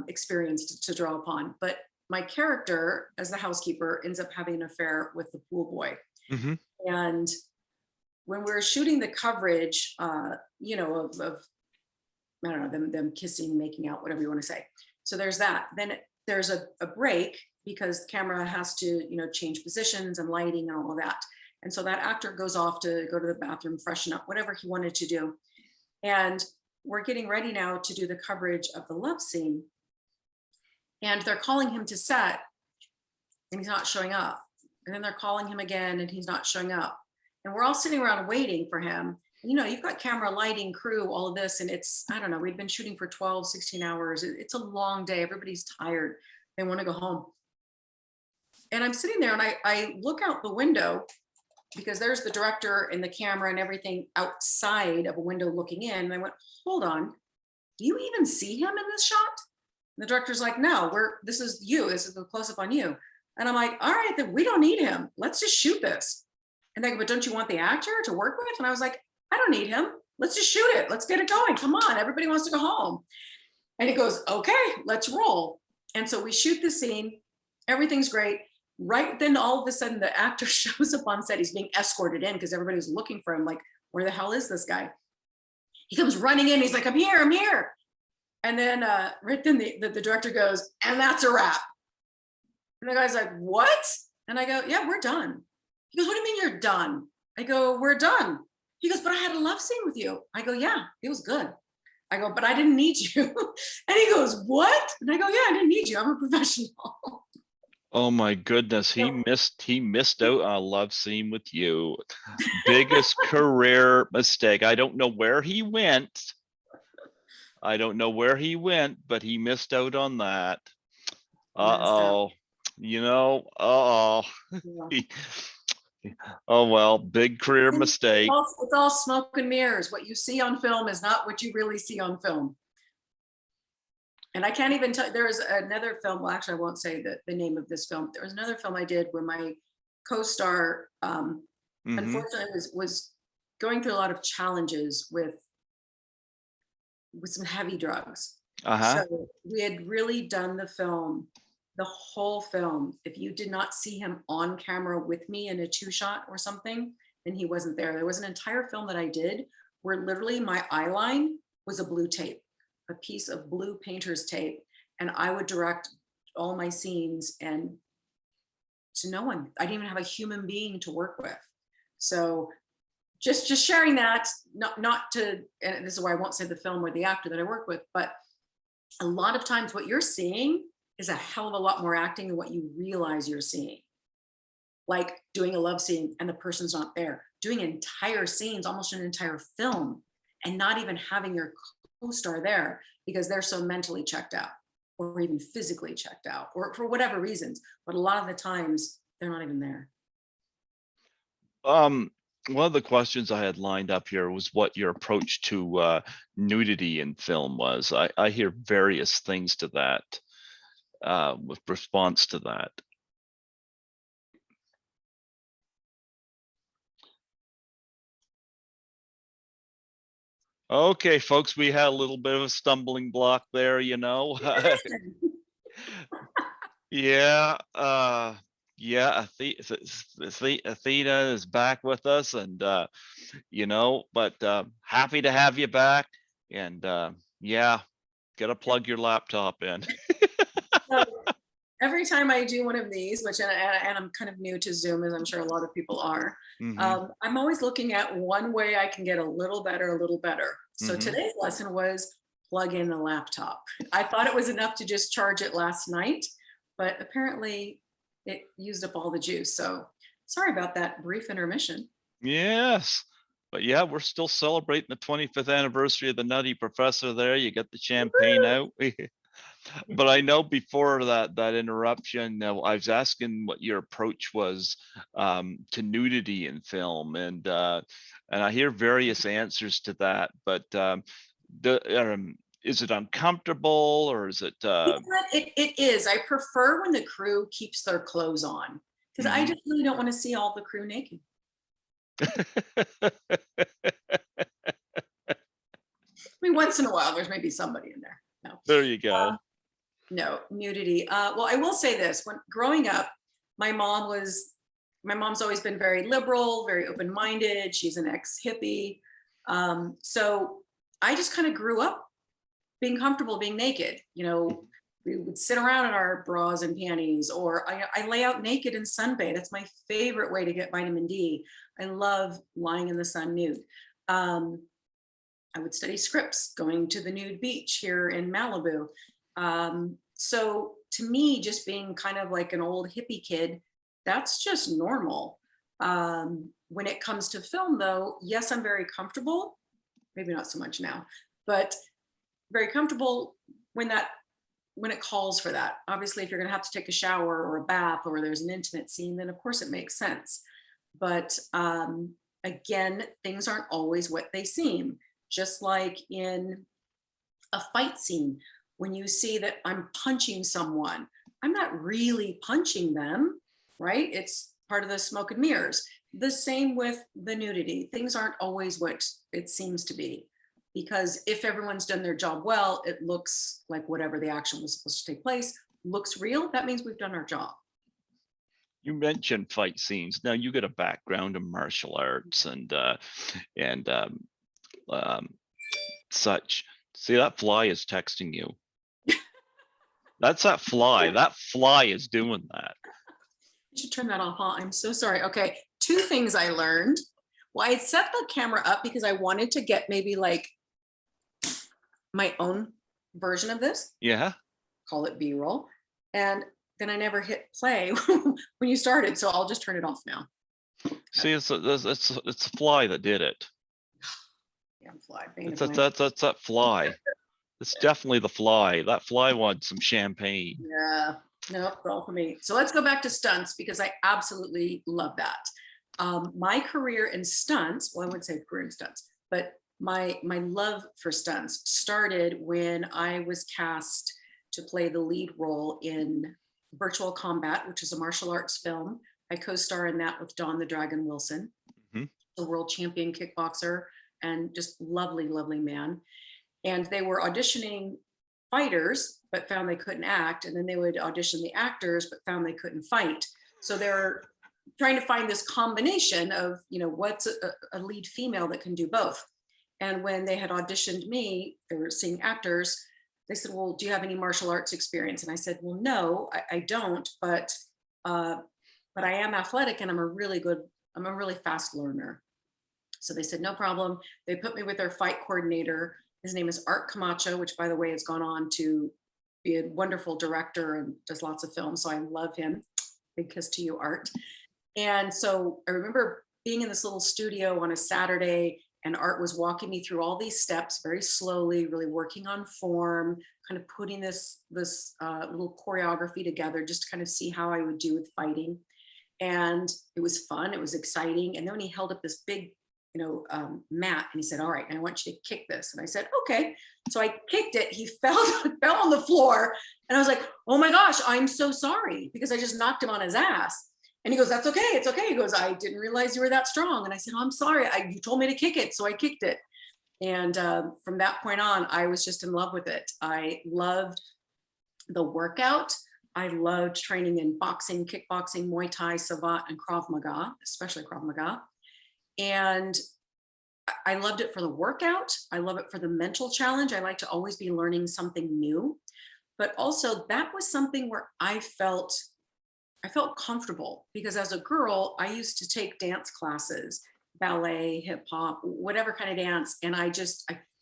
experience to draw upon. But my character as the housekeeper ends up having an affair with the pool boy. Mhm. And when we're shooting the coverage, of I don't know, them kissing, making out, whatever you want to say. So there's that. Then there's a break because the camera has to, change positions and lighting and all of that. And so that actor goes off to go to the bathroom, freshen up, whatever he wanted to do. And we're getting ready now to do the coverage of the love scene. And they're calling him to set and he's not showing up. And then they're calling him again and he's not showing up. And we're all sitting around waiting for him. You've got camera, lighting, crew, all of this. And it's, I don't know, we've been shooting for 12, 16 hours. It's a long day. Everybody's tired. They want to go home. And I'm sitting there and I look out the window because there's the director and the camera and everything outside of a window looking in. And I went, hold on, do you even see him in this shot? And the director's like, no, this is you. This is the close up on you. And I'm like, all right, then we don't need him. Let's just shoot this. And they go, but don't you want the actor to work with? And I was like, I don't need him. Let's just shoot it. Let's get it going. Come on. Everybody wants to go home. And he goes, okay, let's roll. And so we shoot the scene. Everything's great. Right then, all of a sudden, the actor shows up on set. He's being escorted in because everybody's looking for him. Like, where the hell is this guy? He comes running in. He's like, I'm here. I'm here. And then right then the director goes, and that's a wrap. And the guy's like, what? And I go, yeah, we're done. He goes, what do you mean you're done? I go, we're done. He goes, but I had a love scene with you. I go, yeah, it was good. I go, but I didn't need you. And he goes, what? And I go, yeah, I didn't need you. I'm a professional. Oh my goodness, he missed out on a love scene with you. Biggest career mistake. I don't know where he went. But he missed out on that. Uh-oh. Uh-oh. Yeah. Oh well, big career mistake. It's all smoke and mirrors. What you see on film is not what you really see on film. And I can't even tell, there was another film, well, actually, I won't say the name of this film. There was another film I did where my co-star, unfortunately, was going through a lot of challenges with some heavy drugs. Uh-huh. So we had really done the whole film. If you did not see him on camera with me in a 2-shot or something, then he wasn't there. There was an entire film that I did where literally my eye line was a blue tape, a piece of blue painter's tape, and I would direct all my scenes and to no one. I didn't even have a human being to work with. So just sharing that, not to, and this is why I won't say the film or the actor that I work with, but a lot of times what you're seeing is a hell of a lot more acting than what you realize you're seeing. Like doing a love scene and the person's not there, doing entire scenes, almost an entire film, and not even having your co-star there because they're so mentally checked out or even physically checked out or for whatever reasons. But a lot of the times they're not even there. One of the questions I had lined up here was what your approach to nudity in film was. I hear various things to that with response to that. Okay, folks, we had a little bit of a stumbling block there, Yeah, Athena is back with us, and but happy to have you back. And yeah, gotta plug your laptop in. So every time I do one of these, which and I'm kind of new to Zoom, as I'm sure a lot of people are, I'm always looking at one way I can get a little better. So today's lesson was plug in the laptop. I thought it was enough to just charge it last night, but apparently it used up all the juice. So sorry about that brief intermission. Yes. But yeah, we're still celebrating the 25th anniversary of the Nutty Professor there. You got the champagne out. But I know before that interruption, I was asking what your approach was to nudity in film, and I hear various answers to that. But is it uncomfortable, or is it? It is. I prefer when the crew keeps their clothes on because I just really don't want to see all the crew naked. I mean, once in a while, there's maybe somebody in there. No. There you go. No nudity. Well, I will say this: when growing up, my mom's always been very liberal, very open-minded. She's an ex-hippie, so I just kind of grew up being comfortable being naked. You know, we would sit around in our bras and panties, or I lay out naked and sunbathe. That's my favorite way to get vitamin D. I love lying in the sun nude. I would study scripts going to the nude beach here in Malibu. So to me, just being kind of like an old hippie kid, that's just normal. When it comes to film though, yes, I'm very comfortable, maybe not so much now, but very comfortable when it calls for that. Obviously, if you're gonna have to take a shower or a bath or there's an intimate scene, then of course it makes sense. But again, things aren't always what they seem. Just like in a fight scene, when you see that I'm punching someone, I'm not really punching them, right? It's part of the smoke and mirrors. The same with the nudity. Things aren't always what it seems to be, because if everyone's done their job well, it looks like whatever the action was supposed to take place looks real. That means we've done our job. You mentioned fight scenes. Now you got a background in martial arts and such. See, that fly is texting you. That's that fly. That fly is doing that. You should turn that off, huh? I'm so sorry. Okay, 2 things I learned. Well, I had set the camera up because I wanted to get maybe like my own version of this. Yeah. Call it B-roll. And then I never hit play when you started, so I'll just turn it off now. See, it's a fly that did it. Damn fly. That's that fly. It's definitely the fly. That fly wants some champagne. Yeah, no, it's all for me. So let's go back to stunts because I absolutely love that. My career in stunts, well, I wouldn't say career in stunts, but my love for stunts started when I was cast to play the lead role in Virtual Combat, which is a martial arts film. I co-star in that with Don the Dragon Wilson, the world champion kickboxer, and just lovely, lovely man. And they were auditioning fighters, but found they couldn't act. And then they would audition the actors, but found they couldn't fight. So they're trying to find this combination of, what's a lead female that can do both. And when they had auditioned me, they were seeing actors. They said, well, do you have any martial arts experience? And I said, well, no, I don't, but I am athletic and I'm a really fast learner. So they said, no problem. They put me with their fight coordinator. His name is Art Camacho, which by the way, has gone on to be a wonderful director and does lots of films. So I love him. Big kiss to you, Art. And so I remember being in this little studio on a Saturday, and Art was walking me through all these steps very slowly, really working on form, kind of putting this little choreography together just to kind of see how I would do with fighting. And it was fun. It was exciting. And then when he held up this big mat, and he said, all right, I want you to kick this. And I said, okay. So I kicked it. He fell on the floor. And I was like, oh my gosh, I'm so sorry, because I just knocked him on his ass. And he goes, that's okay. It's okay. He goes, I didn't realize you were that strong. And I said, oh, I'm sorry. You told me to kick it. So I kicked it. And from that point on, I was just in love with it. I loved the workout. I loved training in boxing, kickboxing, Muay Thai, Savate, and Krav Maga, especially Krav Maga. And I loved it for the workout. I love it for the mental challenge. I like to always be learning something new. But also that was something where I felt comfortable, because as a girl, I used to take dance classes, ballet, hip hop, whatever kind of dance. And I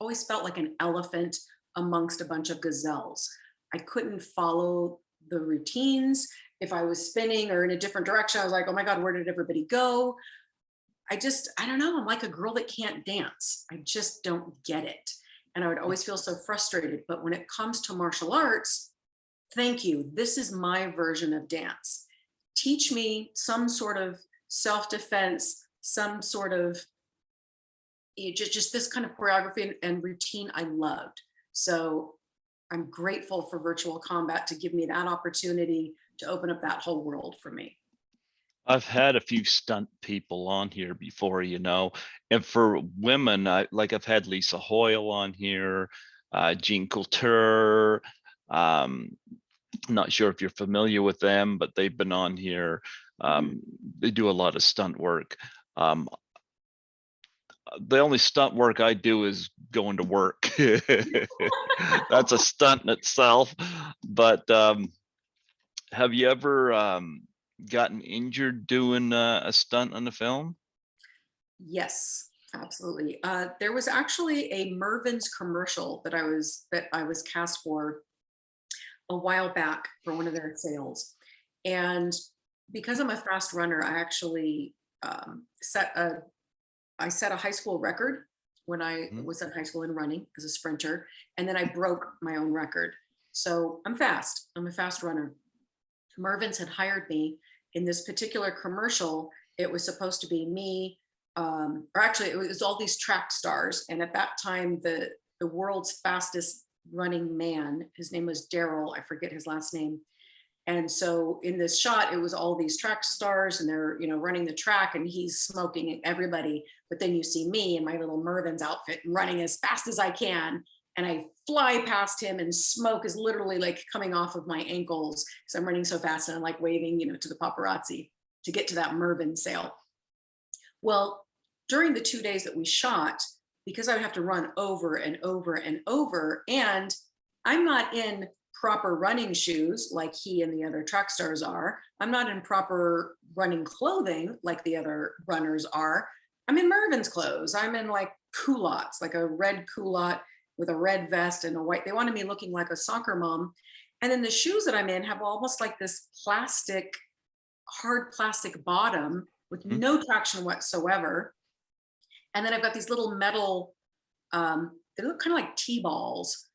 always felt like an elephant amongst a bunch of gazelles. I couldn't follow the routines. If I was spinning or in a different direction, I was like, oh my God, where did everybody go? I don't know. I'm like a girl that can't dance. I just don't get it. And I would always feel so frustrated. But when it comes to martial arts, thank you. This is my version of dance. Teach me some sort of self-defense, some sort of just this kind of choreography and routine I loved. So I'm grateful for Virtual Combat to give me that opportunity to open up that whole world for me. I've had a few stunt people on here before, and for women, I've had Lisa Hoyle on here, Jean Couture. Um, not sure if you're familiar with them, but they've been on here. They do a lot of stunt work. Um, the only stunt work I do is going to work. That's a stunt in itself. But have you ever gotten injured doing a stunt on the film? Yes, absolutely. There was actually a Mervyn's commercial that I was cast for a while back for one of their sales. And because I'm a fast runner, I actually I set a high school record when I Mhm. was in high school in running as a sprinter, and then I broke my own record. So I'm fast. I'm a fast runner. Mervyn's had hired me in this particular commercial. It was supposed to be me, or actually, it was all these track stars. And at that time, the world's fastest running man, his name was Daryl. I forget his last name. And so in this shot, it was all these track stars, and they're running the track, and he's smoking everybody. But then you see me in my little Mervyn's outfit running as fast as I can, and I fly past him, and smoke is literally like coming off of my ankles because I'm running so fast, and I'm like waving, to the paparazzi to get to that Mervyn sale. Well, during the 2 days that we shot, because I would have to run over and over and over, and I'm not in proper running shoes like he and the other track stars are. I'm not in proper running clothing like the other runners are. I'm in Mervyn's clothes. I'm in like culottes, like a red culotte with a red vest and a white. They wanted me looking like a soccer mom. And then the shoes that I'm in have almost like this plastic, hard plastic bottom with Mhm. no traction whatsoever. And then I've got these little metal, they look kind of like T-balls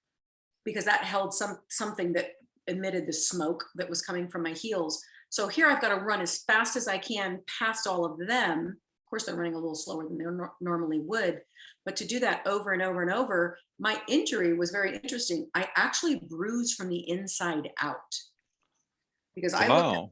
because that held something that emitted the smoke that was coming from my heels. So here I've got to run as fast as I can past all of them. Of course, they're running a little slower than they normally would. But to do that over and over and over, my injury was very interesting. I actually bruised from the inside out because I looked Wow.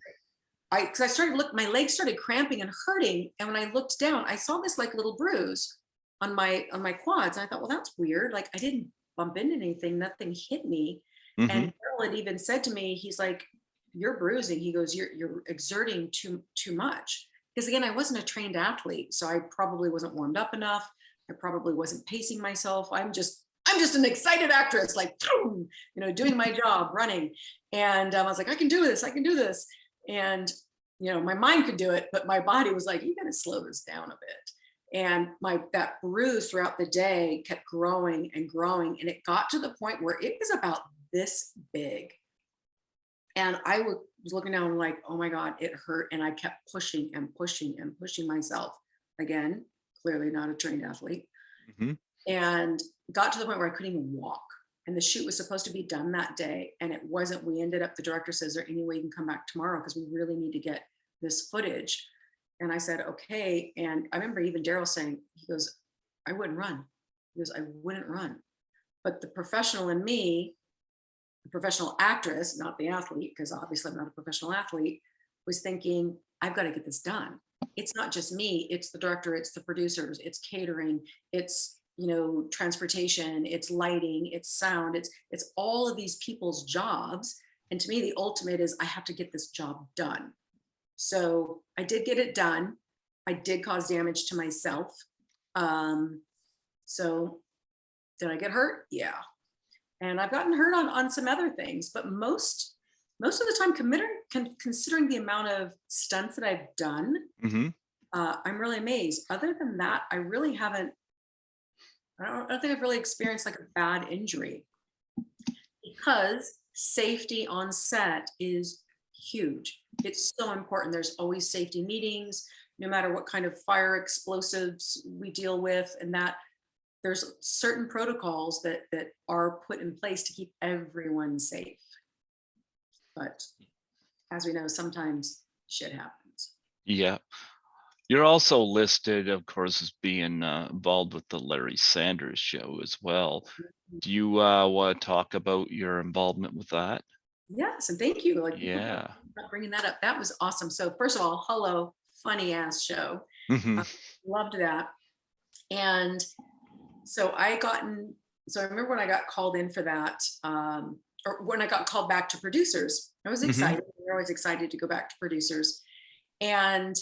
because I started my legs started cramping and hurting, and when I looked down, I saw this like little bruise on my quads. And I thought, well, that's weird. Like I didn't bump into anything, nothing hit me. And Hmm. Carol had even said to me, he's like, "You're bruising." He goes, "You're exerting too much." Because again, I wasn't a trained athlete, so I probably wasn't warmed up enough. I probably wasn't pacing myself. I'm just an excited actress, like doing my job, running. And I was like, I can do this. I can do this. And my mind could do it, but my body was like, you got to slow this down a bit. And that bruise throughout the day kept growing and growing, and it got to the point where it was about this big. And I was looking down like, oh my God, it hurt. And I kept pushing and pushing and pushing myself. Again, clearly not a trained athlete. Hmm. And got to the point where I couldn't even walk. And the shoot was supposed to be done that day, and it wasn't. We ended up, the director says, "Is there any way you can come back tomorrow? Because we really need to get this footage." And I said, okay. And I remember even Daryl saying, he goes, "I wouldn't run." He goes, "I wouldn't run." But the professional in me, the professional actress, not the athlete, because obviously I'm not a professional athlete, was thinking, I've got to get this done. It's not just me, it's the director, it's the producers, it's catering, it's transportation, it's lighting, it's sound, it's all of these people's jobs. And to me, the ultimate is I have to get this job done. So I did get it done. I did cause damage to myself. Um, so did I get hurt? Yeah. And I've gotten hurt on some other things, but most of the time, considering the amount of stunts that I've done, Hmm. I'm really amazed. Other than that, I really haven't. I don't think I've really experienced like a bad injury, because safety on set is huge. It's so important. There's always safety meetings, no matter what kind of fire explosives we deal with, and that there's certain protocols that are put in place to keep everyone safe. But as we know, sometimes shit happens. Yeah. You're also listed, of course, as being involved with the Larry Sanders Show as well. Do you want to talk about your involvement with that? Yes, and thank you. Like people Yeah. kept bringing that up. That was awesome. So first of all, hello, funny ass show. Hmm. Uh, Loved that. And so I remember when I got called in for that, or when I got called back to producers, I was Hmm. excited. We're always excited to go back to producers. And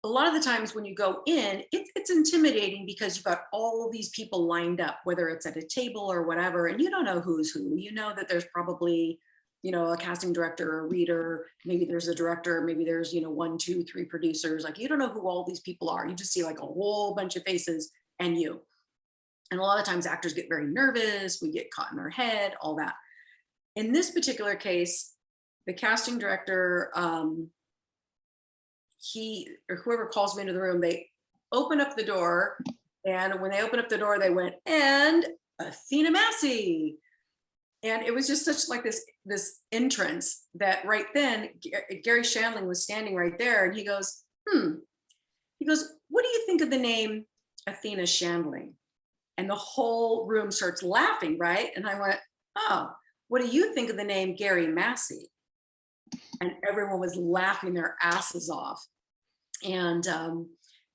a lot of the times when you go in, it's intimidating because you've got all these people lined up, whether it's at a table or whatever, and you don't know who's who. You know that there's probably, a casting director, a reader, maybe there's a director, maybe there's, one, two, three producers. Like you don't know who all these people are. You just see like a whole bunch of faces and you. And a lot of times actors get very nervous, we get caught in our head, all that. In this particular case, the casting director, he or whoever calls me into the room, they open up the door. And when they open up the door, they went, and Athena Massey. And it was just such like this entrance that right then Gary Shandling was standing right there and he goes, what do you think of the name Athena Shandling? And the whole room starts laughing, right? And I went, oh, what do you think of the name Gary Massey? And everyone was laughing their asses off. And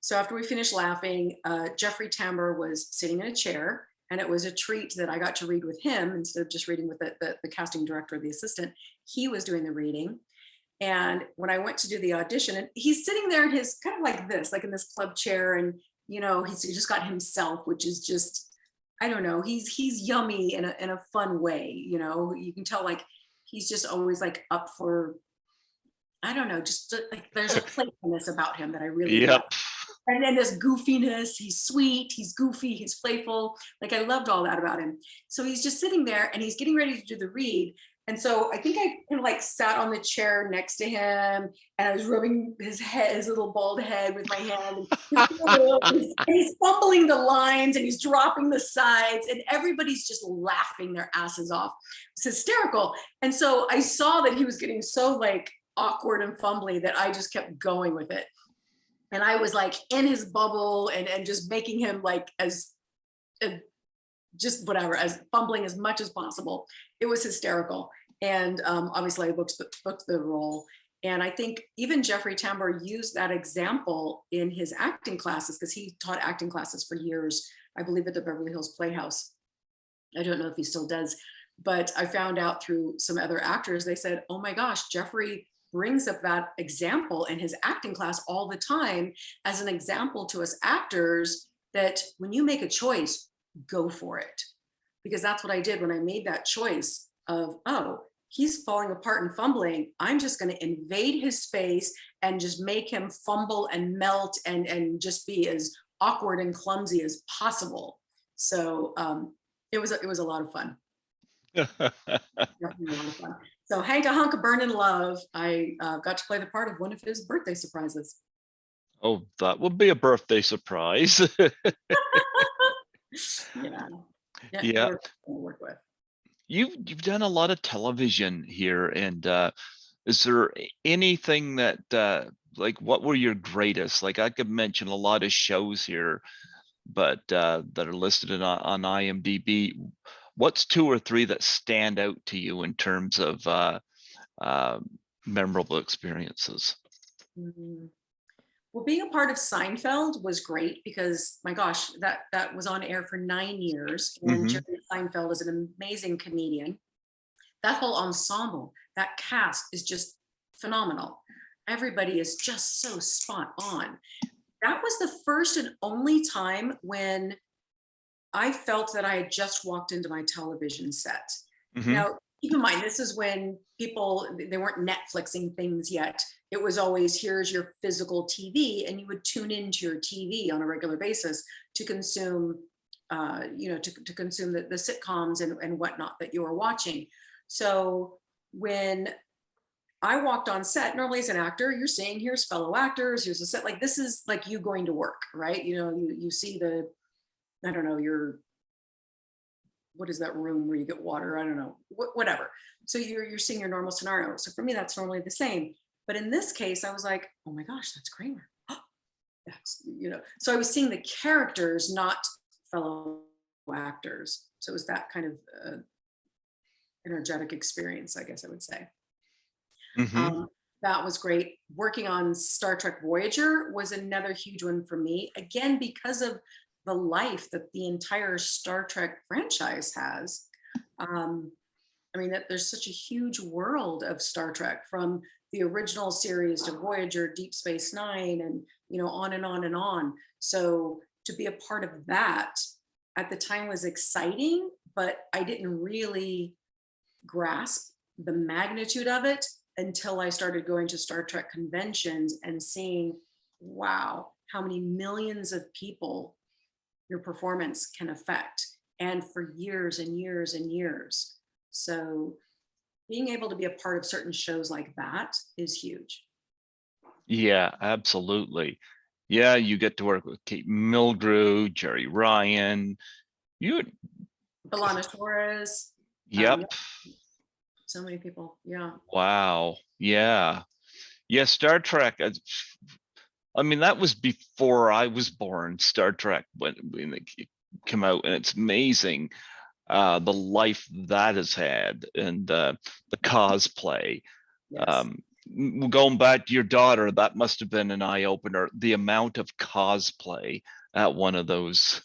so after we finished laughing, Jeffrey Tambor was sitting in a chair, and it was a treat that I got to read with him instead of just reading with the casting director or the assistant. He was doing the reading. And when I went to do the audition, and he's sitting there in his kind of like this, like in this club chair, and he's just got himself, which is just, I don't know, he's yummy in a fun way. You can tell like he's just always like up for, I don't know, just like there's a playfulness about him that I really love. Yep. And then this goofiness, he's sweet, he's goofy, he's playful. Like I loved all that about him. So he's just sitting there and he's getting ready to do the read. And so I think I kind of like sat on the chair next to him and I was rubbing his head, his little bald head with my hand. And he's fumbling the lines and he's dropping the sides and everybody's just laughing their asses off. It's hysterical. And so I saw that he was getting so like awkward and fumbly that I just kept going with it. And I was like in his bubble and just making him like as just whatever, as fumbling as much as possible. It was hysterical. And obviously I booked the role. And I think even Jeffrey Tambor used that example in his acting classes because he taught acting classes for years, I believe at the Beverly Hills Playhouse. I don't know if he still does, but I found out through some other actors, they said, oh my gosh, Jeffrey brings up that example in his acting class all the time as an example to us actors that when you make a choice, go for it. Because that's what I did when I made that choice of, oh, he's falling apart and fumbling. I'm just going to invade his space and just make him fumble and melt and just be as awkward and clumsy as possible. So it was a lot of fun. Definitely a lot of fun. So Hank a Hunk of Burnin' Love, I got to play the part of one of his birthday surprises. Oh, that would be a birthday surprise. Yeah, they Yeah. were fun to work with. You've done a lot of television here, and is there anything that like what were your greatest? Like I could mention a lot of shows here, but that are listed on IMDb. What's two or three that stand out to you in terms of uh, memorable experiences? Mhm. Well, being a part of Seinfeld was great because my gosh, that was on air for 9 years, and Hmm. Jerry Seinfeld is an amazing comedian. That whole ensemble, that cast is just phenomenal. Everybody is just so spot on. That was the first and only time when I felt that I had just walked into my television set. Hmm. Now, keep in mind, this is when people, they weren't Netflixing things yet. It was always, here's your physical TV, and you would tune into your TV on a regular basis to consume, to consume the sitcoms and whatnot that you were watching. So when I walked on set, normally as an actor, you're seeing here's fellow actors, here's a set, like this is like you going to work, right? You see the, I don't know, what is that room where you get water? I don't know, whatever. So you're seeing your normal scenario. So for me, that's normally the same. But in this case, I was like, oh my gosh, that's Kramer. So I was seeing the characters, not fellow actors. So it was that kind of energetic experience, I guess I would say. Hmm. Um, that was great. Working on Star Trek Voyager was another huge one for me. Again, because of the life that the entire Star Trek franchise has. Um, I mean, that there's such a huge world of Star Trek, from the original series to Voyager, Deep Space Nine, and on and on and on. So to be a part of that at the time was exciting, but I didn't really grasp the magnitude of it until I started going to Star Trek conventions and seeing, wow, how many millions of people your performance can affect, and for years and years and years. So being able to be a part of certain shows like that is huge. Yeah, absolutely. Yeah, you get to work with Kate Mildrew, Jerry Ryan. You, Belana Torres, yep. yeah, so many people. Yeah. Wow. Yeah. Yeah, Star Trek. I mean, that was before I was born, Star Trek, when it came out, and it's amazing the life that has had, and the cosplay. Yes. Um, Going back to your daughter, that must have been an eye opener. The amount of cosplay at one of those.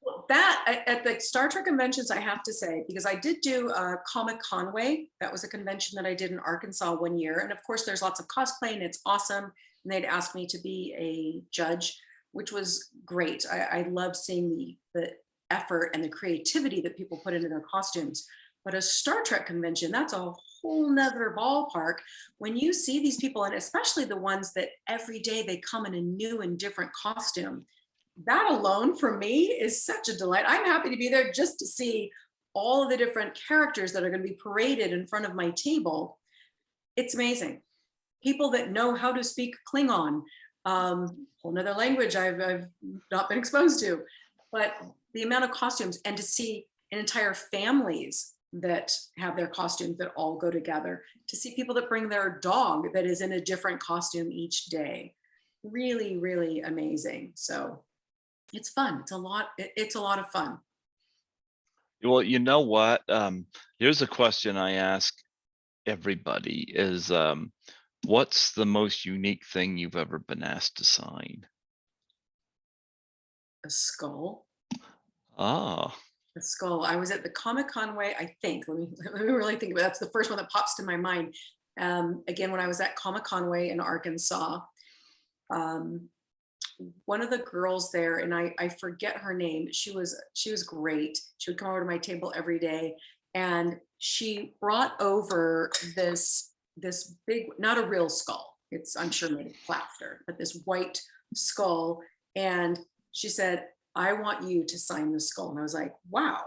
Well, that at the Star Trek conventions, I have to say, because I did do Comic Conway. That was a convention that I did in Arkansas one year. And of course, there's lots of cosplay and it's awesome. And they'd asked me to be a judge, which was great. I love seeing the effort and the creativity that people put into their costumes. But a Star Trek convention, that's a whole nother ballpark. When you see these people, and especially the ones that every day they come in a new and different costume, that alone for me is such a delight. I'm happy to be there just to see all of the different characters that are going to be paraded in front of my table. It's amazing. People that know how to speak Klingon, whole nother language I've not been exposed to, but the amount of costumes, and to see entire families that have their costumes that all go together, to see people that bring their dog that is in a different costume each day. Really, really amazing. So it's fun. It's a lot of fun. Well, you know what? Here's a question I ask everybody: is what's the most unique thing you've ever been asked to sign? A skull. Ah, A skull. I was at the Comic Conway, I think. Let me really think about it. That's the first one that pops to my mind. Again, when I was at Comic Conway in Arkansas, um, one of the girls there, and I forget her name. She was great. She would come over to my table every day, and she brought over this big, not a real skull. It's, I'm sure, made of plaster, but this white skull. And she said, "I want you to sign the skull." And I was like, wow.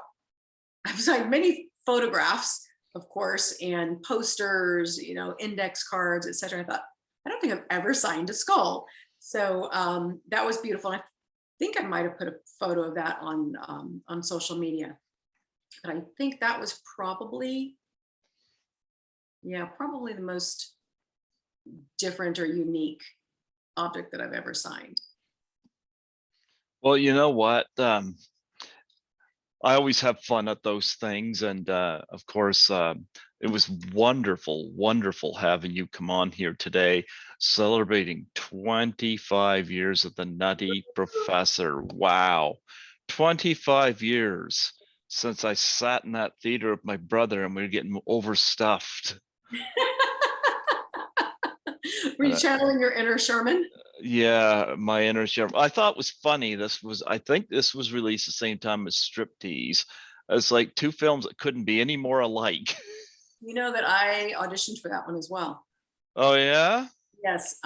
I've signed many photographs, of course, and posters, index cards, etc. I thought, I don't think I've ever signed a skull. So that was beautiful. I think I might have put a photo of that on social media, but I think that was probably, yeah, probably the most different or unique object that I've ever signed. well, you know what? I always have fun at those things, and of course, it was wonderful, wonderful having you come on here today, celebrating 25 years of the Nutty Professor. Wow, 25 years since I sat in that theater with my brother and we were getting overstuffed. Were you channeling your inner Sherman? Yeah, my inner sheriff. I thought it was funny. I think this was released the same time as Striptease. It's like two films that couldn't be any more alike. You know that I auditioned for that one as well. Oh yeah? Yes.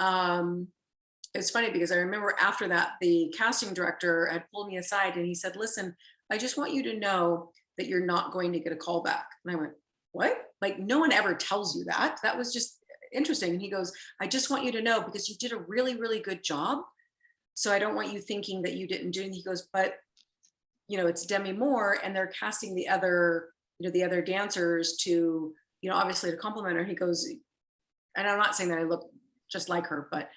It's funny because I remember after that, the casting director had pulled me aside and he said, "Listen, I just want you to know that you're not going to get a call back." And I went, "What?" Like, no one ever tells you that. That was just interesting. And he goes, "I just want you to know because you did a really, really good job. So I don't want you thinking that you didn't do." And he goes, "But it's Demi Moore and they're casting the other dancers to, obviously to compliment her." He goes, and I'm not saying that I look just like her, but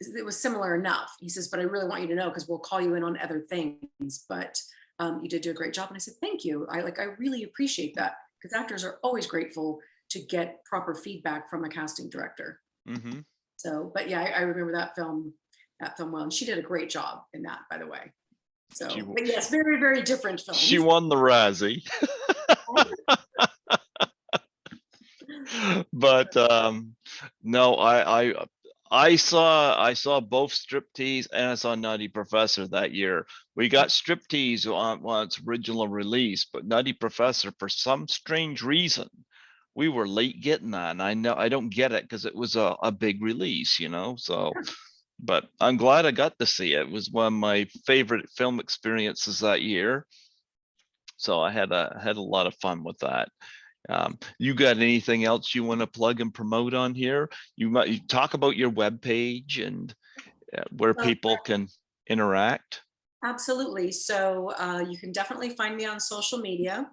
it was similar enough. He says, "But I really want you to know because we'll call you in on other things. But You did do a great job. And I said, thank you. I really appreciate that, because actors are always grateful to get proper feedback from a casting director. Mm-hmm. So, but yeah, I remember that film well, and she did a great job in that, by the way. So, She, but yes, very, very different she films. won the Razzie. But no, I saw both Striptease and I saw Nutty Professor that year. We got Striptease on its original release, but Nutty Professor, for some strange reason, we were late getting that. And I don't get it, because it was a big release, So, but I'm glad I got to see it. It was one of my favorite film experiences that year. So I had a lot of fun with that. You got anything else you want to plug and promote on here? You talk about your webpage and where Well, people can interact. absolutely. So you can definitely find me on social media.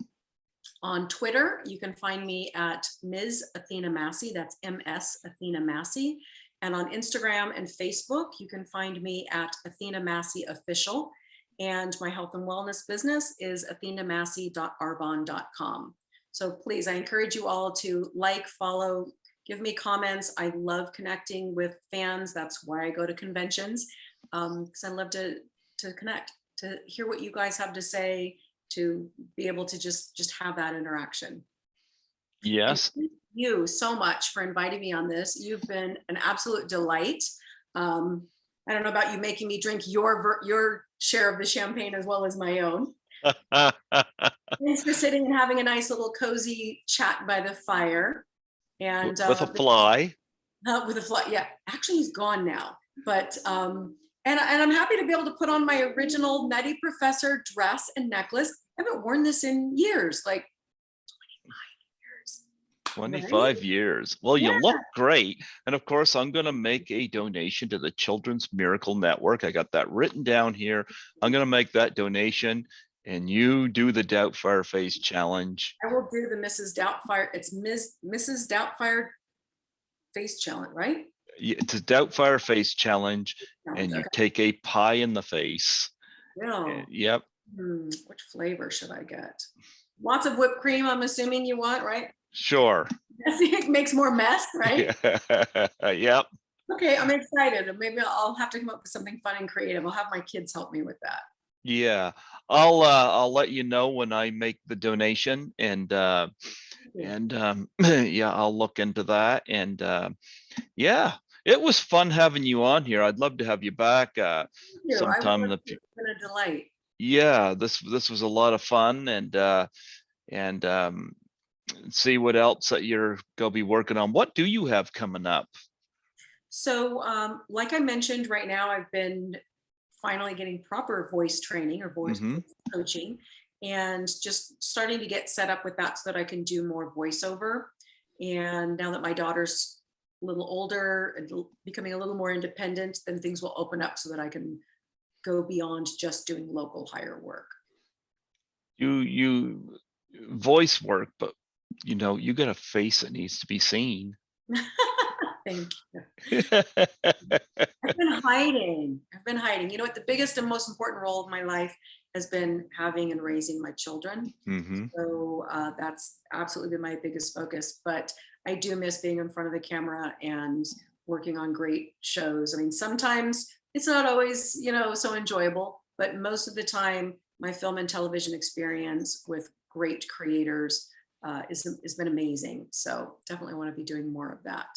On Twitter, you can find me at Ms. Athena Massey. That's MS Athena Massey. And on Instagram and Facebook, you can find me at Athena Massey Official. And my health and wellness business is athenamassey.arbonne.com. So please, I encourage you all to like, follow, give me comments. I love connecting with fans. That's why I go to conventions, because I love to connect, to hear what you guys have to say, to be able to just have that interaction. Yes. And thank you so much for inviting me on this. You've been an absolute delight. I don't know about you making me drink your share of the champagne as well as my own. Thanks for sitting and having a nice little cozy chat by the fire. And With a fly. with a fly, yeah. Actually, he's gone now, but and I'm happy to be able to put on my original Nutty Professor dress and necklace. I haven't worn this in years, like 25 right? years. Well, Yeah. you look great. And of course, I'm going to make a donation to the Children's Miracle Network. I got that written down here. I'm going to make that donation, and you do the Doubtfire Face challenge. I will do the Mrs. Doubtfire. It's Mrs. Doubtfire Face challenge, right? It's a Doubtfire Face challenge, and you Okay. take a pie in the face. Yeah. Yep. Which flavor should I get? Lots of whipped cream, I'm assuming you want, right? Sure. It makes more mess, right? Yep. Okay, I'm excited. Maybe I'll have to come up with something fun and creative. I'll have my kids help me with that. Yeah. I'll let you know when I make the donation, and yeah, I'll look into that. And yeah, it was fun having you on here. I'd love to have you back sometime in the It's been a delight. yeah, this was a lot of fun, and see what else that you're gonna be working on. What do you have coming up? So, like I mentioned, right now I've been finally getting proper voice training or voice Mm-hmm. coaching, and just starting to get set up with that so that I can do more voiceover. And now that my daughter's a little older and becoming a little more independent, then things will open up so that I can go beyond just doing local hire work. You voice work, but you got a face that needs to be seen. Thank you. I've been hiding. You know what? The biggest and most important role of my life has been having and raising my children. Mm-hmm. So that's absolutely been my biggest focus. But I do miss being in front of the camera and working on great shows. I mean, sometimes it's not always, so enjoyable, but most of the time, my film and television experience with great creators has been amazing. So definitely want to be doing more of that.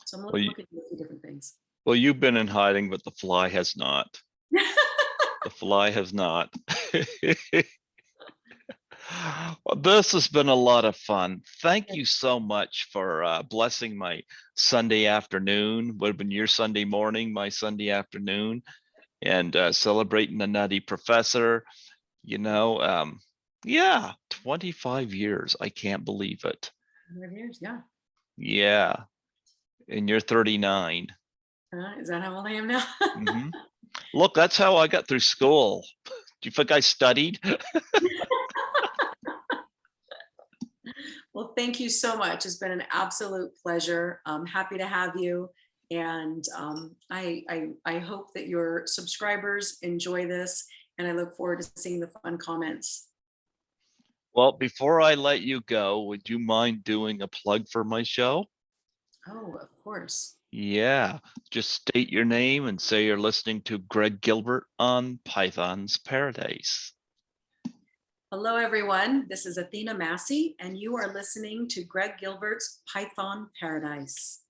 So I'm looking at a few different things. Well, you've been in hiding, but the fly has not. The fly has not. Well, this has been a lot of fun. Thank you so much for blessing my Sunday afternoon. Would have been your Sunday morning, my Sunday afternoon, and celebrating the Nutty Professor. Yeah, 25 years. I can't believe it. 5 years, yeah. Yeah, and you're 39. Is that how old I am now? Mm-hmm. Look, that's how I got through school. Do you think I studied? Well, thank you so much. It's been an absolute pleasure. I'm happy to have you. And I hope that your subscribers enjoy this. and I look forward to seeing the fun comments. Well, before I let you go, would you mind doing a plug for my show? Oh, of course. Yeah, just state your name and say you're listening to Greg Gilbert on Python's Paradise. Hello, everyone. This is Athena Massey, and you are listening to Greg Gilbert's Python Paradise.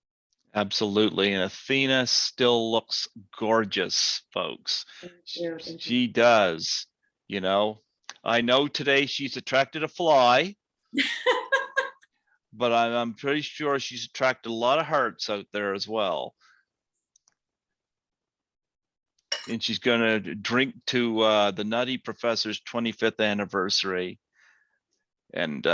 Absolutely. And Athena still looks gorgeous, folks. Thank you. Thank you. She does. You know, I know today she's attracted a fly, but I'm pretty sure she's attracted a lot of hearts out there as well. And she's going to drink to the Nutty Professor's 25th anniversary. And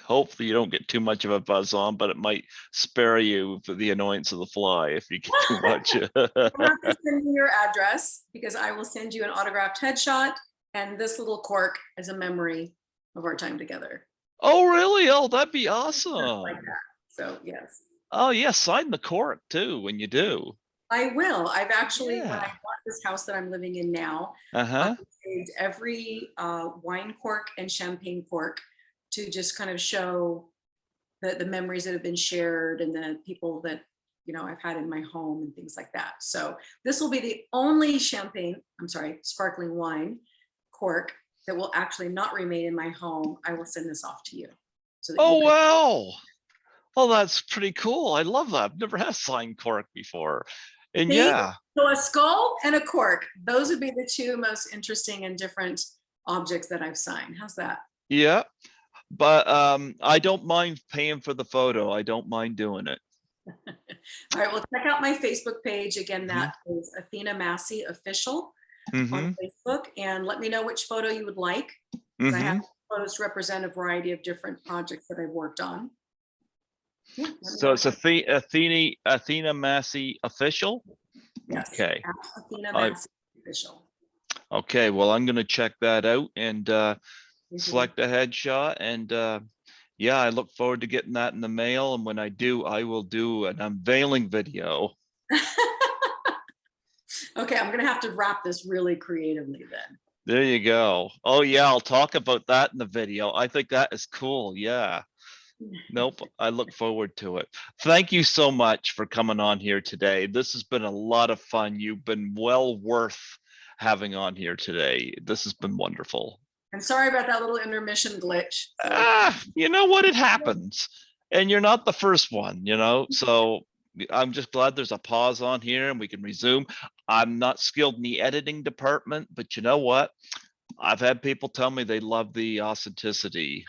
hopefully you don't get too much of a buzz on, but it might spare you for the annoyance of the fly if you get too much. You have to send me your address, because I will send you an autographed headshot and this little cork as a memory of our time together. Oh, really? Oh, that'd be awesome. Like that. So yes. Oh, yeah, sign the cork too when you do. I will. I've actually, when I Yeah. bought this house that I'm living in now, Uh-huh. I saved every wine cork and champagne cork to just kind of show the memories that have been shared and the people that, you know, I've had in my home and things like that. So this will be the only sparkling wine cork that will actually not remain in my home. I will send this off to you. So that Oh, you can, wow. Well, that's pretty cool. I love that. I've never had signed cork before. And see? yeah. So a skull and a cork, those would be the two most interesting and different objects that I've signed. How's that? Yeah. But I don't mind paying for the photo. I don't mind doing it. All right, well, check out my Facebook page. Again, that is Athena Massey Official on Facebook, and let me know which photo you would like. I have photos to represent a variety of different projects that I've worked on. Yeah, So it's Athena Massey Official? Yes, Okay. Athena Massey Official. Okay, well, I'm going to check that out and select a headshot. And yeah, I look forward to getting that in the mail. And when I do, I will do an unveiling video. Okay, I'm going to have to wrap this really creatively then. There you go. Oh, yeah, I'll talk about that in the video. I think that is cool. Yeah. Nope, I look forward to it. Thank you so much for coming on here today. This has been a lot of fun. You've been well worth having on here today. This has been wonderful. I'm sorry about that little intermission glitch. You know what? It happens. And you're not the first one, you know? So I'm just glad there's a pause on here and we can resume. I'm not skilled in the editing department, but you know what? I've had people tell me they love the authenticity,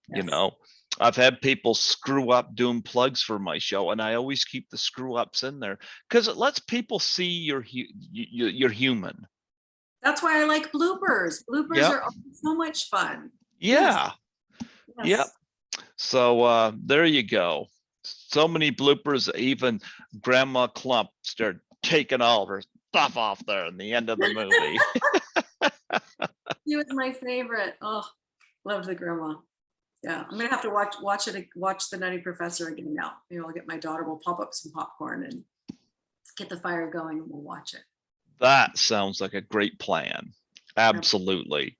you know? I've had people screw up doing plugs for my show, and I always keep the screw ups in there because it lets people see you're human. That's why I like bloopers. Bloopers are so much fun. Yeah. Yes. Yep. So there you go. So many bloopers. Even Grandma Clump started taking all her stuff off there in the end of the movie. She was my favorite. Oh, loved the grandma. Yeah, I'm gonna have to watch the Nutty Professor again now. Maybe I'll get my daughter. We'll pop up some popcorn and get the fire going, and we'll watch it. That sounds like a great plan. Absolutely.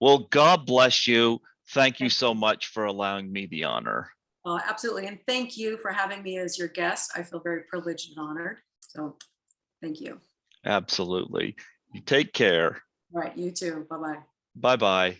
Well, God bless you. Thank you so much for allowing me the honor. Absolutely, and thank you for having me as your guest. I feel very privileged and honored. So, thank you. Absolutely. You take care. All right, you too. Bye-bye. Bye-bye.